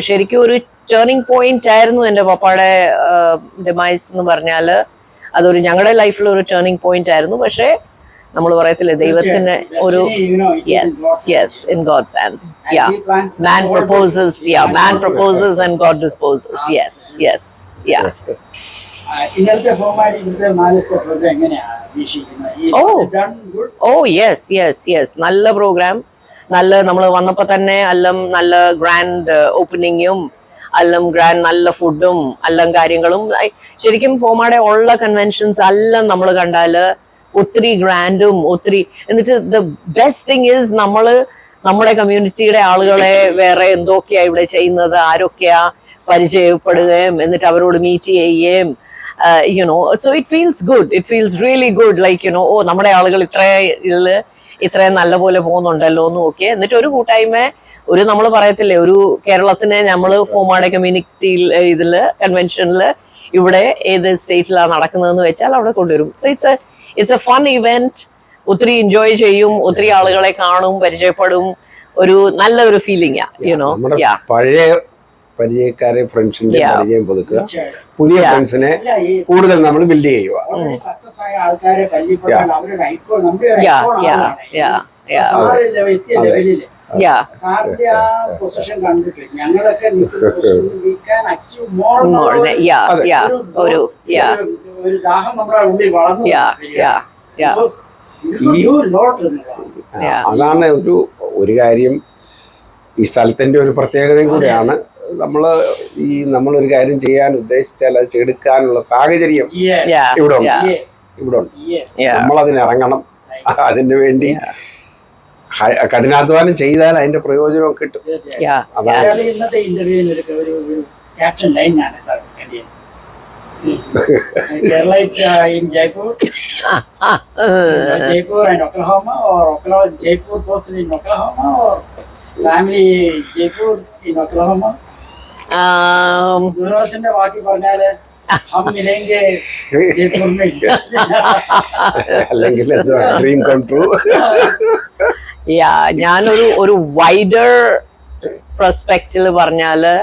ശരിക്കും ഒരു ടേണിംഗ് പോയിന്റ് ആയിരുന്നു എൻ്റെ പപ്പയുടെ ഡിമൈസ് എന്ന് പറഞ്ഞാൽ. അതൊരു ഞങ്ങളുടെ ലൈഫിൽ ഒരു ടേണിംഗ് പോയിന്റ് ആയിരുന്നു. പക്ഷേ നമ്മൾ പറയത്തില്ലേ ദൈവത്തിന് ഒരു yes in God's hands. Yeah man proposes and God disposes. Yes yeah. ഇന്നലത്തെ ഫോമായിട്ട് ഇവിടുത്തെ 4 ദിവസത്തെ പ്രോഗ്രാം എങ്ങനെയാണ് വീക്ഷിക്കുന്നത്? യെസ് നല്ല പ്രോഗ്രാം. നല്ല നമ്മൾ വന്നപ്പോ തന്നെ എല്ലാം നല്ല ഗ്രാൻഡ് ഓപ്പണിങ്ങും എല്ലാം ഗ്രാൻഡ് നല്ല ഫുഡും എല്ലാം കാര്യങ്ങളും. ശരിക്കും ഫോമാടെ ഉള്ള കൺവെൻഷൻസ് എല്ലാം നമ്മൾ കണ്ടാല് ഒത്തിരി ഗ്രാൻഡും ഒത്തിരി. എന്നിട്ട് ദ ബെസ്റ്റ് തിങ് ഈസ് നമ്മുടെ കമ്മ്യൂണിറ്റിയുടെ ആളുകളെ വേറെ എന്തൊക്കെയാ ഇവിടെ ചെയ്യുന്നത്, ആരൊക്കെയാ പരിചയപ്പെടുകയും എന്നിട്ട് അവരോട് മീറ്റ് ചെയ്യുകയും so it feels good. It feels really good, like നമ്മുടെ ആളുകൾ ഇത്രയും നല്ലപോലെ പോകുന്നുണ്ടല്ലോ എന്ന് നോക്കിയേ. എന്നിട്ട് ഒരു കൂട്ടായ്മ ഒരു നമ്മൾ പറയത്തില്ലേ ഒരു കേരളത്തിനെ നമ്മൾ ഫോമാടെ കമ്മ്യൂണിറ്റിയിൽ ഇതില് കൺവെൻഷനിൽ ഇവിടെ ഏത് സ്റ്റേറ്റിലാണ് നടക്കുന്നതെന്ന് വെച്ചാൽ അവിടെ കൊണ്ടുവരും. So it's A fun event. ഒത്തിരി എൻജോയ് ചെയ്യും, ഒത്തിരി ആളുകളെ കാണും, പരിചയപ്പെടും. ഒരു നല്ലൊരു ഫീലിംഗ് പഴയ പരിചയക്കാരെ ഫ്രണ്ട്സിന്റെ പരിചയം പുതുക്കുക, പുതിയ ഫ്രണ്ട്സിനെ കൂടുതൽ നമ്മൾ ബിൽഡ് ചെയ്യുക. സക്സസ് ആയ ആൾക്കാരെ പരിചയപ്പെട്ടാൽ അവരുടെ ഐക്കോൺ നമ്മുടെ സാറിന്റെ ആ പൊസിഷൻ കണ്ടിട്ട് ഞങ്ങളൊക്കെ ഒരു ദാഹം നമ്മുടെ ഉള്ളിൽ വളർന്നു. അതാണ് ഒരു കാര്യം. ഈ സ്ഥലത്തിന്റെ ഒരു പ്രത്യേകതയും കൂടിയാണ്. നമ്മളൊരു കാര്യം ചെയ്യാൻ ഉദ്ദേശിച്ചാൽ അത് ചെയ്തെടുക്കാനുള്ള സാഹചര്യം ഇവിടെ ഉണ്ട്. നമ്മളതിനിറങ്ങണം. അതിനു വേണ്ടി കഠിനാധ്വാനം ചെയ്താൽ അതിന്റെ പ്രയോജനം കിട്ടും. ഇന്നത്തെ ഇന്റർവ്യൂവിന് ഒരു ക്യാപ്ഷൻ ലൈൻ ഞാൻ in Jaipur, Jaipur and Oklahoma, or Jaipur person in Oklahoma, or family Jaipur in Oklahoma. Doordarshan बाकी പറഞ്ഞാല് हम मिलेंगे जयपुर में. അല്ലെങ്കിൽ ഡ്രീം കം ട്രൂ. ഞാനൊരു വൈഡർ പെർസ്പെക്റ്റീവ് പറഞ്ഞാല്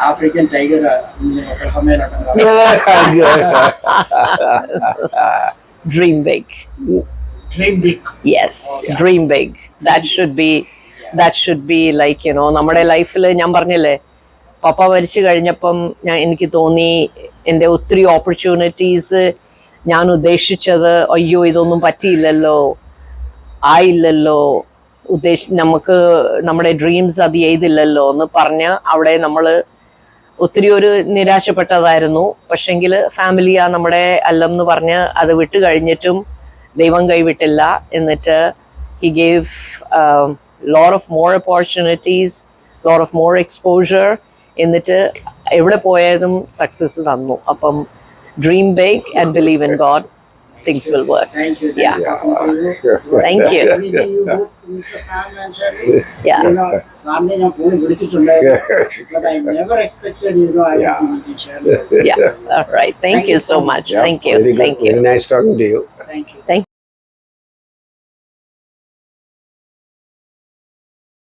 African tiger dream big. Yes, dream big. That should be like നമ്മുടെ ലൈഫിൽ ഞാൻ പറഞ്ഞില്ലേ പപ്പ മരിച്ചു കഴിഞ്ഞപ്പം എനിക്ക് തോന്നി എൻ്റെ ഒത്തിരി ഓപ്പർച്യൂണിറ്റീസ് ഞാൻ ഉദ്ദേശിച്ചത് അയ്യോ ഇതൊന്നും പറ്റിയില്ലല്ലോ, ആയില്ലല്ലോ, നമുക്ക് നമ്മുടെ ഡ്രീംസ് അത് ചെയ്തില്ലല്ലോ എന്ന് പറഞ്ഞ് അവിടെ നമ്മൾ ഒത്തിരി ഒരു നിരാശപ്പെട്ടതായിരുന്നു. പക്ഷെങ്കിൽ ഫാമിലിയാ നമ്മുടെ എല്ലാം എന്ന് പറഞ്ഞ് അത് വിട്ട് കഴിഞ്ഞിട്ടും ദൈവം കൈവിട്ടില്ല. എന്നിട്ട് he gave lot of more opportunities, lot of more exposure. എന്നിട്ട് എവിടെ പോയതും സക്സസ് തന്നു. അപ്പം dream big and believe in God. Things will work. Thank you. Yeah. Thank you. Mr. Sam and Shirley. Yeah. Sam ne phone vidichittundayiruന്നു. But I never expected I would meet Shirley. Yeah. All right. Thank you so much. Thank you. Very nice talking to you. Thank you. Thank you.